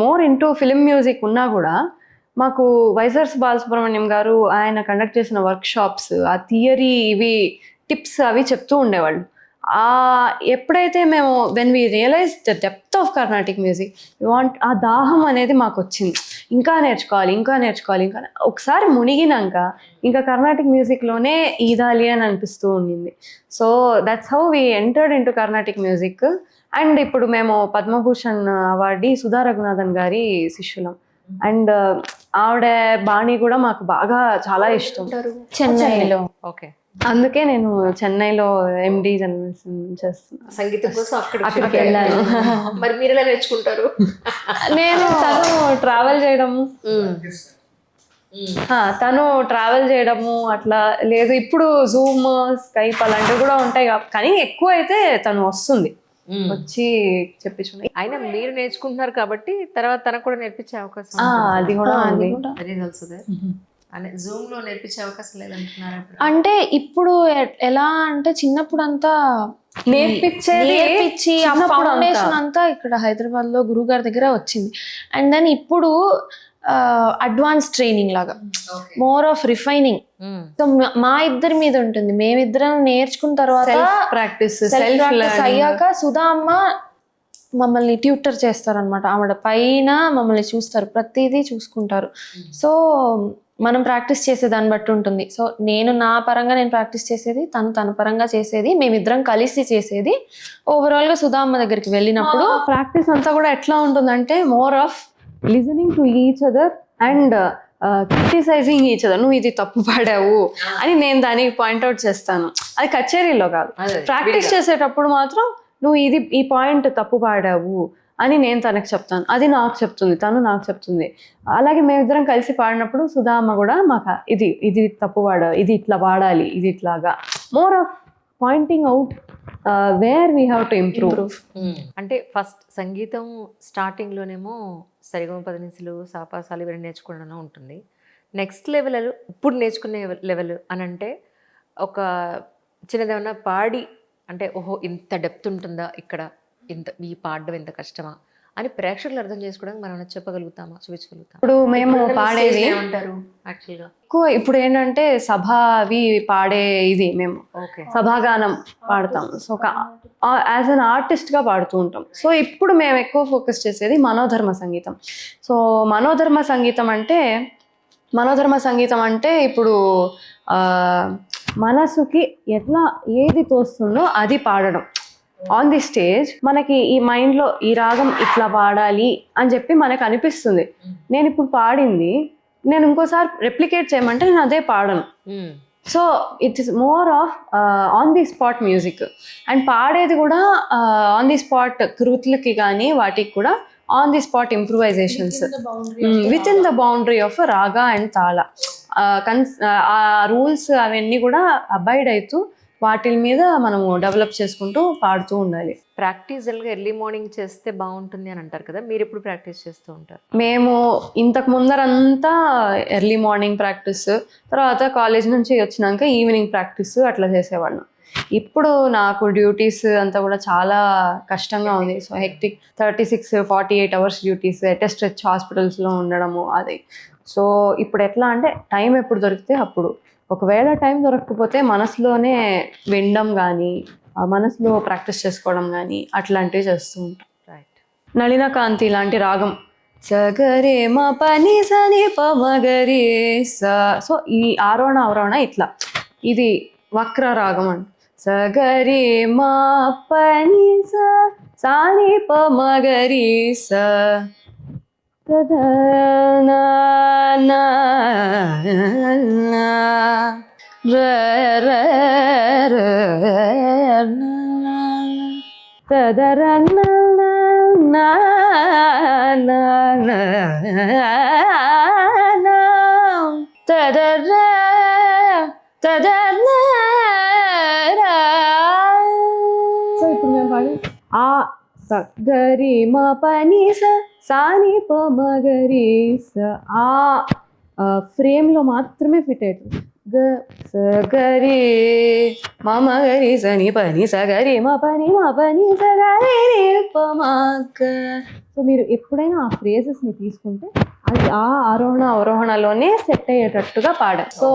మోర్ ఇంటూ ఫిలిం మ్యూజిక్ ఉన్నా కూడా మాకు వైజర్స్ బాలసుబ్రహ్మణ్యం గారు ఆయన కండక్ట్ చేసిన వర్క్షాప్స్, ఆ థియరీ ఇవి టిప్స్ అవి చెప్తూ ఉండేవాళ్ళు. ఎప్పుడైతే మేము when we realise the depth of Carnatic music want, ఆ దాహం అనేది మాకు వచ్చింది, ఇంకా నేర్చుకోవాలి ఇంకా నేర్చుకోవాలి. ఇంకా ఒకసారి మునిగినాక ఇంకా కర్ణాటిక్ మ్యూజిక్లోనే ఈదాలి అని అనిపిస్తూ ఉండింది. So that's how we entered in to Carnatic music. And ఇప్పుడు మేము పద్మభూషణ్ అవార్డీ సుధా రఘునాథన్ గారి శిష్యులం. అండ్ ఆవిడ బాణి కూడా మాకు బాగా చాలా ఇష్టం. చెన్నైలో. ఓకే, అందుకే నేను చెన్నైలో ఎండి జర్నలిజం చేస్తున్నాను. సంగీతం కోసం అక్కడికి వెళ్ళాను. మరి మీరు ఎలా నేర్చుకుంటారు? తను ట్రావెల్ చేయడము అట్లా లేదు. ఇప్పుడు జూమ్, స్కైప్ అలాంటివి కూడా ఉంటాయి కానీ ఎక్కువ అయితే తను వస్తుంది, వచ్చి చెప్పించుకున్నాయి. అయినా మీరు నేర్చుకుంటున్నారు కాబట్టి తర్వాత తనకు కూడా నేర్పించే అవకాశం అది కూడా ఉంది. జూమ్ లో నేర్పించే అవకాశం లేదంటున్నారు. అంటే ఇప్పుడు ఎలా అంటే చిన్నప్పుడు అంతా నేర్పించి ఆ ఫౌండేషన్ అంతా ఇక్కడ హైదరాబాద్ లో గురువు గారి దగ్గర వచ్చింది. అండ్ దెన్ ఇప్పుడు అడ్వాన్స్ ట్రైనింగ్ లాగా, మోర్ ఆఫ్ రిఫైనింగ్. సో మా ఇద్దరి మీద ఉంటుంది. మేమిద్దరం నేర్చుకున్న తర్వాత ప్రాక్టీస్ అయ్యాక సుధా అమ్మ మమ్మల్ని ట్యూటర్ చేస్తారనమాట. ఆవిడ పైన మమ్మల్ని చూస్తారు, ప్రతిదీ చూసుకుంటారు. సో మనం ప్రాక్టీస్ చేసే దాన్ని బట్టి ఉంటుంది. సో నేను నా పరంగా నేను ప్రాక్టీస్ చేసేది, తను తన పరంగా చేసేది, మేమిద్దరం కలిసి చేసేది. ఓవరాల్గా సుధా అమ్మ దగ్గరికి వెళ్ళినప్పుడు ప్రాక్టీస్ అంతా కూడా ఎట్లా ఉంటుందంటే more of listening to each other and criticising each other. నువ్వు ఇది తప్పు పాడావు అని నేను దానికి పాయింట్అవుట్ చేస్తాను. అది కచేరీలో కాదు, ప్రాక్టీస్ చేసేటప్పుడు మాత్రం నువ్వు ఈ పాయింట్ తప్పు పాడావు అని నేను తనకు చెప్తాను, అది నాకు చెప్తుంది, తను నాకు చెప్తుంది. అలాగే మేమిద్దరం కలిసి పాడినప్పుడు సుధా అమ్మ కూడా మాకు ఇది తప్పు పాడావు, ఇది ఇట్లా పాడాలి, ఇది ఇట్లాగా more of pointing out where we have to improve. అంటే ఫస్ట్ సంగీతం స్టార్టింగ్ లోనేమో సరిగమ పదనిసలు సాపాసాలు ఇవన్నీ నేర్చుకోవడం ఉంటుంది. నెక్స్ట్ లెవెల్ ఇప్పుడు నేర్చుకునే లెవెల్ అని అంటే ఒక చిన్నదేమన్నా పాడి అంటే ఓహో ఇంత డెప్త్ ఉంటుందా ఇక్కడ, ఇంత ఈ పాడడం ఎంత కష్టమా అని ప్రేక్షకులు అర్థం చేసుకోవడానికి మనం చెప్పగలుగుతామా, చూపించగలుగుతాం? ఇప్పుడు మేము పాడేది ఏమంటారు యాక్చువల్గా ఎక్కువ ఇప్పుడు ఏంటంటే సభ అవి పాడే ఇది మేము ఓకే సభాగానం పాడతాం. సో ఒక యాజ్ అన్ ఆర్టిస్ట్గా పాడుతూ ఉంటాం. సో ఇప్పుడు మేము ఎక్కువ ఫోకస్ చేసేది మనోధర్మ సంగీతం. సో మనోధర్మ సంగీతం అంటే ఇప్పుడు మనసుకి ఎట్లా ఏది తోస్తుందో అది పాడడం ఆన్ ది స్టేజ్. మనకి ఈ మైండ్లో ఈ రాగం ఇట్లా పాడాలి అని చెప్పి మనకు అనిపిస్తుంది. నేను ఇప్పుడు పాడింది నేను ఇంకోసారి రెప్లికేట్ చేయమంటే నేను అదే పాడను. So it is more of on the spot music. And పాడేది కూడా ఆన్ ది స్పాట్ కృతులకి కానీ వాటికి కూడా on the spot improvisations within the boundary of raga and tala. ఆ రూల్స్ అవన్నీ కూడా అబైడ్ అవుతూ వాటి మీద మనము డెవలప్ చేసుకుంటూ పాడుతూ ఉండాలి. ప్రాక్టీస్గా ఎర్లీ మార్నింగ్ చేస్తే బాగుంటుంది అని అంటారు కదా, మీరు ఎప్పుడు ప్రాక్టీస్ చేస్తూ ఉంటారు? మేము ఇంతకు ముందరంతా ఎర్లీ మార్నింగ్ ప్రాక్టీస్, తర్వాత కాలేజ్ నుంచి వచ్చినాక ఈవినింగ్ ప్రాక్టీస్ అట్లా చేసేవాళ్ళం. ఇప్పుడు నాకు డ్యూటీస్ అంతా కూడా చాలా కష్టంగా ఉంది. So hectic 36-48 hours duties, stretch హాస్పిటల్స్లో ఉండడము అది. సో ఇప్పుడు ఎట్లా అంటే టైం ఎప్పుడు దొరికితే అప్పుడు, ఒకవేళ టైం దొరకకపోతే మనసులోనే వినడం కానీ మనసులో ప్రాక్టీస్ చేసుకోవడం కానీ అట్లాంటివి చేస్తూ ఉంటాం. రైట్. నళిన కాంతి లాంటి రాగం సగరే మా పని సని పమగరి స. సో ఈ ఆరోహణ అవరోహణ ఇట్లా ఇది వక్ర రాగం అంట. సగరి మా పని సాని పమగరి స సో ఇప్పుడు మేము పాడి ఆ సగరి మా పని సాని పమగరి స. ఆ ఫ్రేమ్లో మాత్రమే ఫిట్ అవుతుంది. సగరి మమగరి సని పని సగరి మా పని సగరి పమగ. సో మీరు ఎప్పుడైనా ఆ ఫ్రేజెస్ని తీసుకుంటే అది ఆ ఆరోహణ అవరోహణలోనే సెట్ అయ్యేటట్టుగా పాడాం. సో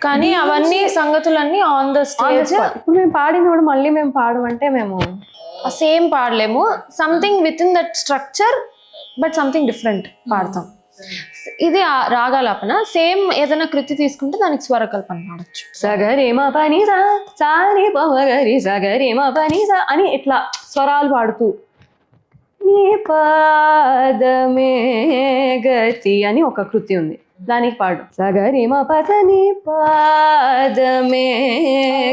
కానీ అవన్నీ సంగతులన్నీ ఆన్ ద స్టేజ్. ఇప్పుడు మేము పాడింది కూడా మళ్ళీ మేము పాడమంటే మేము సేమ్ పాడలేము. Something within that structure but something different పాడతాం. ఇది రాగాలాపన. సేమ్ ఏదైనా కృతి తీసుకుంటే దానికి స్వరకల్పన పాడచ్చు. సగరి మా పని సాని పమగరి సగరి మా పని అని ఇట్లా స్వరాలు పాడుతూ నీ పాదమే గతి అని ఒక కృతి ఉంది, దానికి పాడు. సగరి మా పదని పాదమే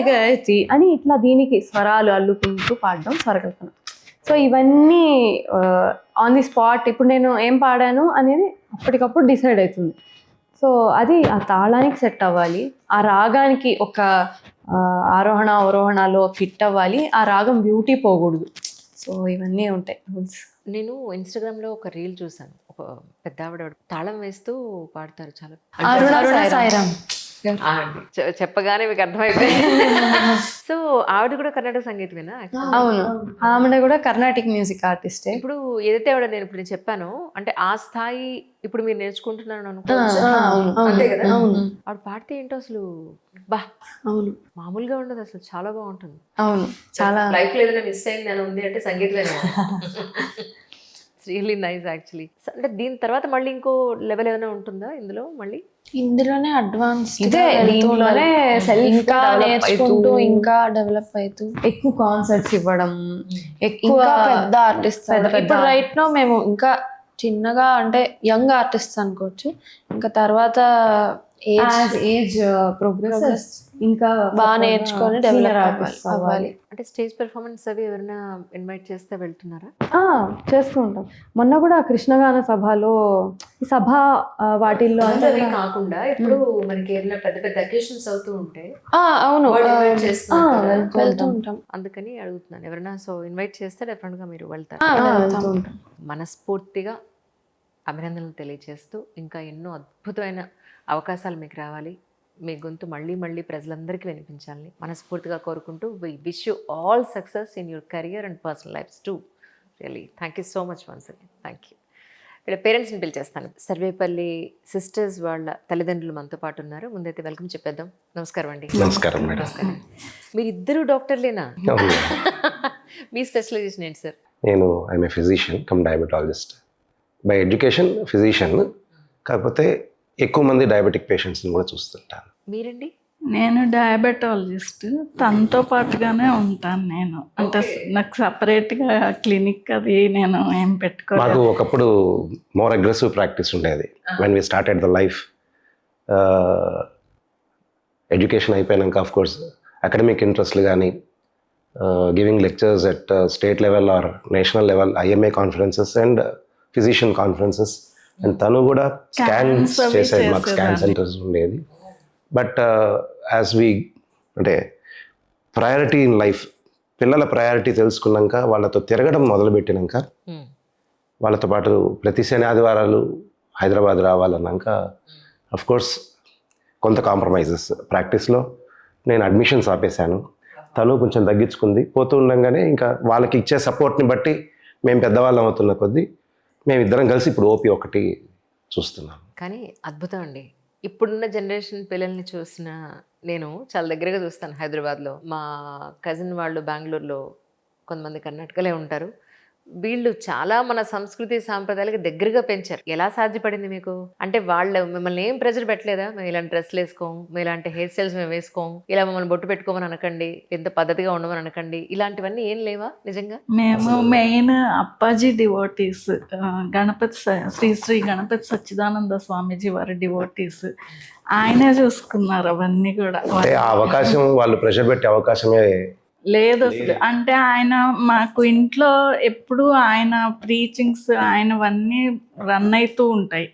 గతి అని ఇట్లా దీనికి స్వరాలు అల్లుకుంటూ పాడడం స్వరకల్పన. సో ఇవన్నీ ఆన్ ది స్పాట్ ఇప్పుడు నేను ఏం పాడాను అనేది అప్పటికప్పుడు డిసైడ్ అవుతుంది. సో అది ఆ తాళానికి సెట్ అవ్వాలి, ఆ రాగానికి ఒక ఆరోహణ అవరోహణలో ఫిట్ అవ్వాలి, ఆ రాగం బ్యూటీ పోకూడదు. సో ఇవన్నీ ఉంటాయి రూల్స్. నేను ఇన్స్టాగ్రామ్లో ఒక రీల్ చూసాను. ఒక పెద్ద ఆవిడ తాళం వేస్తూ పాడతారు చాలా. అరుణ సాయిరామ్. చెప్పగానే మీకు అర్థమైపోయింది. సో ఆవిడ కూడా కర్ణాటక సంగీతమేనా? అవును, ఆమె కూడా కర్ణాటిక్ మ్యూజిక్ ఆర్టిస్టే. ఇప్పుడు ఏదైతే ఆవిడ నేను ఇప్పుడు చెప్పాను అంటే ఆ స్థాయి ఇప్పుడు మీరు నేర్చుకుంటున్నాను అనుకో, అంతే కదా? ఆవిడ పాడితే ఏంటో అసలు బా అవును, మామూలుగా ఉండదు అసలు, చాలా బాగుంటుంది. అవును, చాలా లైఫ్ లో ఏదైనా మిస్ అయింది అని ఉంది అంటే సంగీతమే. Really nice actually. అంటే దీని తర్వాత మళ్ళీ ఇంకో లెవెల్ ఏమైనా ఉంటుందా ఇందులో? మళ్ళీ ఇందులోనే అడ్వాన్స్ దీంట్లోనే ఇంకా నేర్చుకుంటూ ఇంకా డెవలప్ అవుతూ ఎక్కువ కాన్సర్ట్స్ ఇవ్వడం, ఎక్కువ ఇంకా పెద్ద ఆర్టిస్ట్. ఇప్పుడు రైట్ నో మేము ఇంకా చిన్నగా అంటే యంగ్ ఆర్టిస్ట్ అనుకోవచ్చు. ఇంకా తర్వాత ఏజ్ ప్రోగ్రెస్ ఇంకా బాగా నేర్చుకొని senior డెవలప్ artist అవ్వాలి. అంటే స్టేజ్ పెర్ఫార్మెన్స్ అవి ఎవరైనా ఇన్వైట్ చేస్తే వెళ్తున్నారా? చేస్తూ ఉంటాం. మొన్న కూడా కృష్ణగాన సభలో ఈ సభ వాటిల్లో అంతా అవి కాకుండా ఇప్పుడు మన కేరళ పెద్ద పెద్ద అకేషన్స్ అవుతూ ఉంటాయి, అవును, వాళ్ళు invite చేస్తున్నారు కదా. వెళ్తూ ఉంటాం. అందుకని అడుగుతున్నాను, ఎవరైనా సో ఇన్వైట్ చేస్తే డెఫినెట్ గా మీరు వెళ్తారు. వెళ్తూ ఉంటాం. మనస్ఫూర్తిగా అభినందనలు తెలియజేస్తూ ఇంకా ఎన్నో అద్భుతమైన అవకాశాలు మీకు రావాలి, మీ గొంతు మళ్ళీ మళ్ళీ ప్రజలందరికీ వినిపించాలని మనస్ఫూర్తిగా కోరుకుంటూ we wish you all success in your career and personal lives too. Really thank you so much once again. Thank you. వీళ్ళ పేరెంట్స్ని పిలిచేస్తాను. సర్వేపల్లి సిస్టర్స్ వాళ్ళ తల్లిదండ్రులు మనతో పాటు ఉన్నారు. ముందైతే వెల్కమ్ చెప్పేద్దాం. నమస్కారం అండి. నమస్కారం మేడం. నమస్కారం. మీరు ఇద్దరు డాక్టర్లేనా? అవును. మీ స్పెషలైజేషన్ ఏంటి సార్? నేను I'm a physician come diabetologist. By education physician, కాకపోతే ఎక్కువ మంది డయాబెటిక్ పేషెంట్స్ని కూడా చూస్తుంటాను. మీరండి? నేను డయాబెటాలజిస్ట్, తనతో పాటుగానే ఉంటాను నేను. అంటే నాకు సపరేట్గా క్లినిక్ అది నేను ఏం మాకు పెట్టుకోలేదు. ఒకప్పుడు మోర్ అగ్రెసివ్ ప్రాక్టీస్ ఉండేది when we started the life. Education అయిపోయాక ఆఫ్ కోర్స్ అకాడమిక్ ఇంట్రెస్ట్లు కానీ, giving lectures at state level or national level IMA conferences and physician conferences, and తను కూడా స్కాన్స్ Scans అవి చేసేది. మాకు స్కాన్ చేసేదాన్ని. సెంటర్స్ ఉండేది. బట్ యాజ్ వి అంటే ప్రయారిటీ ఇన్ లైఫ్, పిల్లల ప్రయారిటీ తెలుసుకున్నాక వాళ్ళతో తిరగడం మొదలుపెట్టినాక, వాళ్ళతో పాటు ప్రతి శని ఆదివారాలు హైదరాబాద్ రావాలన్నాక అఫ్ కోర్స్ కొంత కాంప్రమైజెస్. ప్రాక్టీస్లో నేను అడ్మిషన్స్ ఆపేశాను, తను కొంచెం తగ్గించుకుంది. పోతూ ఉండగానే ఇంకా వాళ్ళకి ఇచ్చే సపోర్ట్ని బట్టి మేము పెద్దవాళ్ళం అవుతున్న కొద్దీ మేమిద్దరం కలిసి ఇప్పుడు ఓపీ ఒకటి చూస్తున్నాం. కానీ అద్భుతం అండి. ఇప్పుడున్న జనరేషన్ పిల్లల్ని చూసిన నేను చాలా దగ్గరగా చూస్తాను. హైదరాబాద్లో మా కజిన్ వాళ్ళు బెంగళూరులో కొంతమంది కర్ణాటకలే ఉంటారు. వీళ్ళు చాలా మన సంస్కృతి సాంప్రదాయాలకు దగ్గరగా పెంచారు. ఎలా సాధ్యపడింది మీకు? అంటే వాళ్ళు మిమ్మల్ని ఏం ప్రెజర్ పెట్టలేదా? మేము ఇలాంటి డ్రెస్లు వేసుకోం, మేము ఇలాంటి హెయిర్ స్టైల్స్ మేము వేసుకోం, ఇలా మమ్మల్ని బొట్టు పెట్టుకోమని అనకండి, ఎంత పద్ధతిగా ఉండమని అనకండి, ఇలాంటివన్నీ ఏం లేవా నిజంగా? మేము మెయిన్ అప్పాజీ డివోటీస్, గణపతి శ్రీ శ్రీ గణపతి సచ్చిదానంద స్వామీజీ వారి డివోటీస్. ఆయనే చూసుకున్నారు అవన్నీ కూడా. అంటే ఆ అవకాశం వాళ్ళు ప్రెషర్ పెట్టే అవకాశమే లేదు అసలు. అంటే ఆయన మాకు ఇంట్లో ఎప్పుడు ఆయన ప్రీచింగ్స్ ఆయనవన్నీ రన్ అవుతూ ఉంటాయి.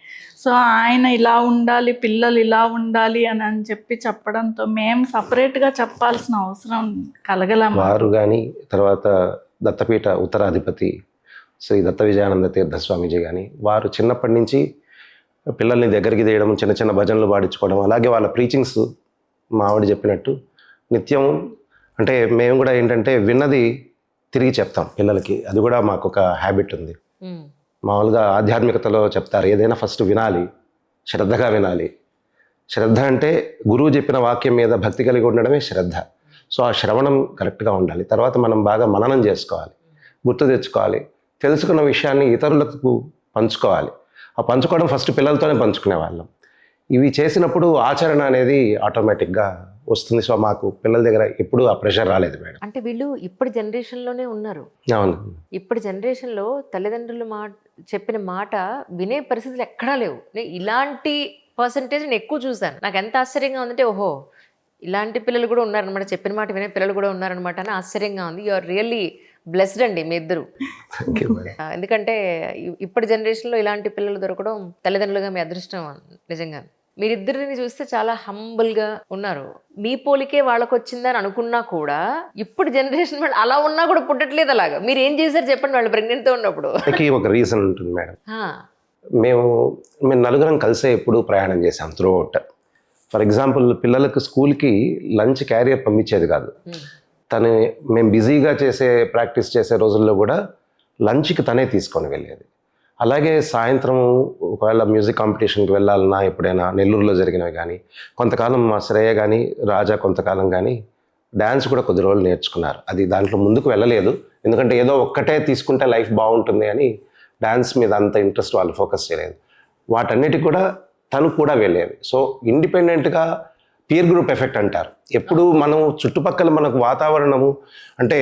సో ఆయన ఇలా ఉండాలి, పిల్లలు ఇలా ఉండాలి అని చెప్పి చెప్పడంతో మేము సపరేట్గా చెప్పాల్సిన అవసరం కలగలము. వారు కానీ, తర్వాత దత్తపీఠ ఉత్తరాధిపతి శ్రీ దత్త విజయానంద తీర్థ స్వామీజీ కానీ, వారు చిన్నప్పటి నుంచి పిల్లల్ని దగ్గరికి తీయడం, చిన్న చిన్న భజనలు పాడించుకోవడం, అలాగే వాళ్ళ ప్రీచింగ్స్ మా ఆవిడ చెప్పినట్టు నిత్యం. అంటే మేము కూడా ఏంటంటే విన్నది తిరిగి చెప్తాం పిల్లలకి. అది కూడా మాకు ఒక హ్యాబిట్ ఉంది. మామూలుగా ఆధ్యాత్మికతలో చెప్తారు, ఏదైనా ఫస్ట్ వినాలి, శ్రద్ధగా వినాలి. శ్రద్ధ అంటే గురువు చెప్పిన వాక్యం మీద భక్తి కలిగి ఉండడమే శ్రద్ధ. సో ఆ శ్రవణం కరెక్ట్గా ఉండాలి. తర్వాత మనం బాగా మననం చేసుకోవాలి, గుర్తు తెచ్చుకోవాలి, తెలుసుకున్న విషయాన్ని ఇతరులకు పంచుకోవాలి. ఆ పంచుకోవడం ఫస్ట్ పిల్లలతోనే పంచుకునే వాళ్ళం. ఇవి చేసినప్పుడు ఆచరణ అనేది ఆటోమేటిక్గా వస్తుంది. సో మాకు పిల్లల దగ్గర ఎప్పుడు ఆ ప్రెషర్ రాలేదు మేడం. అంటే వీళ్ళు ఇప్పుడు జనరేషన్లోనే ఉన్నారు. అవును. ఇప్పుడు జనరేషన్లో తల్లిదండ్రులు చెప్పిన మాట వినే పరిస్థితులు ఎక్కడా లేవు. నేను ఇలాంటి పర్సంటేజ్ నేను ఎక్కువ చూశాను. నాకు ఎంత ఆశ్చర్యంగా ఉందంటే, ఓహో ఇలాంటి పిల్లలు కూడా ఉన్నారనమాట, చెప్పిన మాట వినే పిల్లలు కూడా ఉన్నారనమాట అని ఆశ్చర్యంగా ఉంది. యు ఆర్ రియల్లీ బ్లెస్డ్ అండి మీ ఇద్దరు. ఎందుకంటే ఇప్పటి జనరేషన్లో ఇలాంటి పిల్లలు దొరకడం తల్లిదండ్రులుగా మీ అదృష్టం నిజంగా. మీరిద్దరిని చూస్తే చాలా హంబుల్గా ఉన్నారు. మీ పోలికే వాళ్ళకు వచ్చిందని అనుకున్నా కూడా ఇప్పుడు జనరేషన్ వాళ్ళు అలా ఉన్నా కూడా పుట్టట్లేదు అలాగా. మీరు ఏం చేశారు చెప్పండి వాళ్ళు ప్రెగ్నెంట్తో ఉన్నప్పుడు? ఒక రీజన్ ఉంటుంది మేడం. మేము నలుగురం కలిసే ఎప్పుడు ప్రయాణం చేసాం త్రూ అవుట్. ఫర్ ఎగ్జాంపుల్ పిల్లలకు స్కూల్కి లంచ్ క్యారియర్ పంపించేది కాదు. మేము బిజీగా ప్రాక్టీస్ చేసే రోజుల్లో కూడా లంచ్కి తనే తీసుకొని వెళ్ళేది. అలాగే సాయంత్రం ఒకవేళ మ్యూజిక్ కాంపిటీషన్కి వెళ్ళాలన్నా ఎప్పుడైనా నెల్లూరులో జరిగినవి కానీ, కొంతకాలం మా శ్రేయ కానీ రాజా కొంతకాలం కానీ డ్యాన్స్ కూడా కొద్ది రోజులు నేర్చుకున్నారు. అది దాంట్లో ముందుకు వెళ్ళలేదు, ఎందుకంటే ఏదో ఒక్కటే తీసుకుంటే లైఫ్ బాగుంటుంది అని డ్యాన్స్ మీద అంత ఇంట్రెస్ట్ వాళ్ళు ఫోకస్ చేయలేదు. వాటన్నిటికి కూడా తను కూడా వెళ్ళేది. సో ఇండిపెండెంట్గా పీర్ గ్రూప్ ఎఫెక్ట్ అంటారు. ఎప్పుడు మనం చుట్టుపక్కల మనకు వాతావరణము అంటే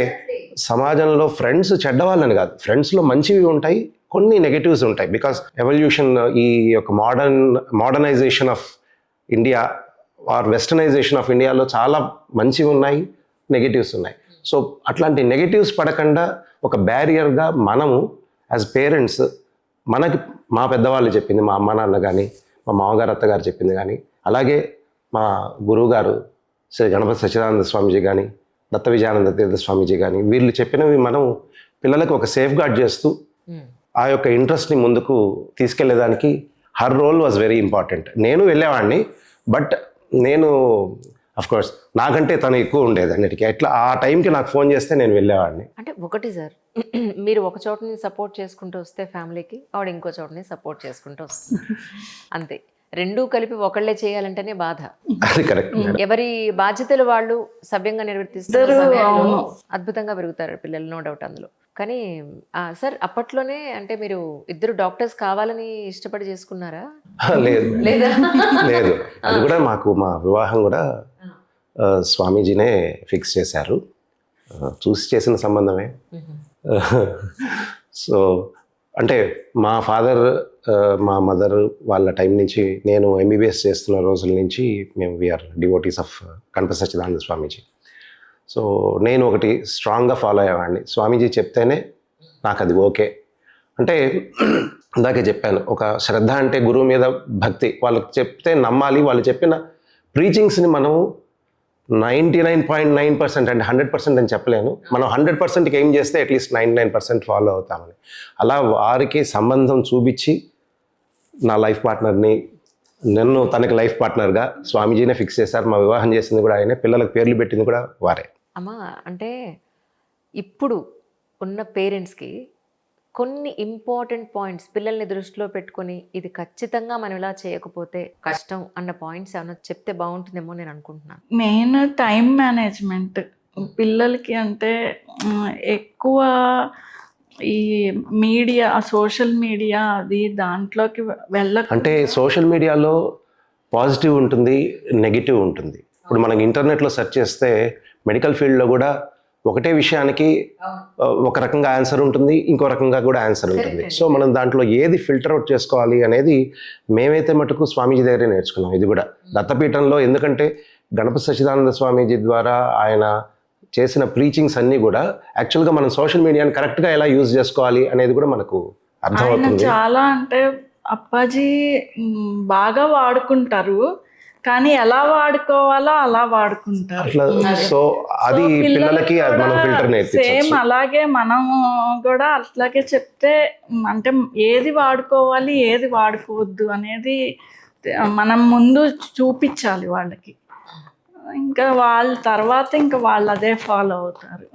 సమాజంలో ఫ్రెండ్స్ చెడ్డవాళ్ళని కాదు, ఫ్రెండ్స్లో మంచివి ఉంటాయి, కొన్ని నెగటివ్స్ ఉంటాయి. బికాస్ ఎవల్యూషన్, ఈ యొక్క modernisation of India or westernisation ఆఫ్ ఇండియాలో చాలా మంచివి ఉన్నాయి, నెగిటివ్స్ ఉన్నాయి. సో అట్లాంటి నెగిటివ్స్ పడకుండా ఒక బ్యారియర్గా మనము యాజ్ పేరెంట్స్ మనకి మా పెద్దవాళ్ళు చెప్పింది, మా అమ్మ నాన్న కానీ మా మామగారు అత్తగారు చెప్పింది కానీ, అలాగే మా గురువు గారు శ్రీ గణపతి సచ్చిదానంద స్వామీజీ కానీ దత్త విజయానంద తీర్థ స్వామీజీ కానీ వీళ్ళు చెప్పినవి మనం పిల్లలకు ఒక సేఫ్ గార్డ్ చేస్తూ ఆ యొక్క ఇంట్రెస్ట్ని ముందుకు తీసుకెళ్లేదానికి her role was very important. నేను వెళ్ళేవాడిని, బట్ నేను కోర్స్ నాకంటే తను ఎక్కువ ఉండేది అన్నిటికీ. ఎట్లా ఆ టైంకి నాకు ఫోన్ చేస్తే నేను వెళ్ళేవాడిని. అంటే ఒకటి సార్, మీరు ఒక చోటని సపోర్ట్ చేసుకుంటూ వస్తే ఫ్యామిలీకి, ఆవిడ ఇంకో చోటని సపోర్ట్ చేసుకుంటూ వస్తుంది, అంతే. రెండూ కలిపి ఒకళ్ళే చేయాలంటేనే బాధ. అది కరెక్ట్. ఎవరి బాధ్యతలు వాళ్ళు సవ్యంగా నిర్వర్తిస్తారు, అవును. అద్భుతంగా పెరుగుతారు పిల్లలు, నో డౌట్ అందులో. కానీ సార్ అప్పట్లోనే అంటే మీరు ఇద్దరు డాక్టర్స్ కావాలని ఇష్టపడి చేసుకున్నారా? లేదు లేదా? లేదు, అది కూడా మాకు మా వివాహం కూడా స్వామీజీనే ఫిక్స్ చేశారు. చూసి చేసిన సంబంధమే. సో అంటే మా ఫాదర్ మా మదర్ వాళ్ళ టైం నుంచి, నేను ఎంబీబీఎస్ చేస్తున్న రోజుల నుంచి మేము we're devotees of Ganapati Sachchidananda Swamiji. So నేను ఒకటి స్ట్రాంగ్గా ఫాలో అయ్యేవాడిని, స్వామీజీ చెప్తేనే నాకు అది ఓకే. అంటే ఇందాకే చెప్పాను, ఒక శ్రద్ధ అంటే గురువు మీద భక్తి, వాళ్ళకి చెప్తే నమ్మాలి. వాళ్ళు చెప్పిన ప్రీచింగ్స్ని మనం 99.9% అంటే 100% అని చెప్పలేను, మనం 100%కి ఏం చేస్తే అట్లీస్ట్ 99% ఫాలో అవుతామని. అలా వారికి సంబంధం చూపించి నా లైఫ్ పార్ట్నర్ని, నన్ను తనకి లైఫ్ పార్ట్నర్గా స్వామీజీనే ఫిక్స్ చేశారు. మా వివాహం చేసింది కూడా ఆయనే, పిల్లలకు పేర్లు పెట్టింది కూడా వారే. అమ్మా అంటే ఇప్పుడు ఉన్న పేరెంట్స్కి కొన్ని ఇంపార్టెంట్ పాయింట్స్ పిల్లల్ని దృష్టిలో పెట్టుకొని ఇది ఖచ్చితంగా మనం ఇలా చేయకపోతే కష్టం అన్న పాయింట్స్ ఏమైనా చెప్తే బాగుంటుందేమో నేను అనుకుంటున్నాను. మెయిన్ టైం మేనేజ్మెంట్ పిల్లలకి. అంటే ఎక్కువ ఈ మీడియా, సోషల్ మీడియా అది దాంట్లోకి అంటే సోషల్ మీడియాలో పాజిటివ్ ఉంటుంది, నెగిటివ్ ఉంటుంది. ఇప్పుడు మనం ఇంటర్నెట్లో సెర్చ్ చేస్తే మెడికల్ ఫీల్డ్లో కూడా ఒకటే విషయానికి ఒక రకంగా ఆన్సర్ ఉంటుంది, ఇంకో రకంగా కూడా ఆన్సర్ ఉంటుంది. సో మనం దాంట్లో ఏది ఫిల్టర్ అవుట్ చేసుకోవాలి అనేది మేమైతే మటుకు స్వామీజీ దగ్గరే నేర్చుకున్నాం. ఇది కూడా దత్తపీఠంలో, ఎందుకంటే గణపతి సచ్చిదానంద స్వామీజీ ద్వారా ఆయన చేసిన ప్రీచింగ్స్ అన్నీ కూడా యాక్చువల్గా మనం సోషల్ మీడియాని కరెక్ట్గా ఎలా యూజ్ చేసుకోవాలి అనేది కూడా మనకు అర్థమవుతుంది. చాలా అంటే అప్పాజీ బాగా వాడుకుంటారు, కానీ ఎలా వాడుకోవాలో అలా వాడుకుంటారు. అట్లా సో అది పిల్లలకి మనం ఫిల్టర్ నేర్పించవచ్చు. సేమ్ అలాగే మనము కూడా అట్లాగే చెప్తే, అంటే ఏది వాడుకోవాలి ఏది వాడుకోవద్దు అనేది మనం ముందు చూపించాలి వాళ్ళకి. ఇంకా వాళ్ళ తర్వాత ఇంకా వాళ్ళు అదే ఫాలో అవుతారు.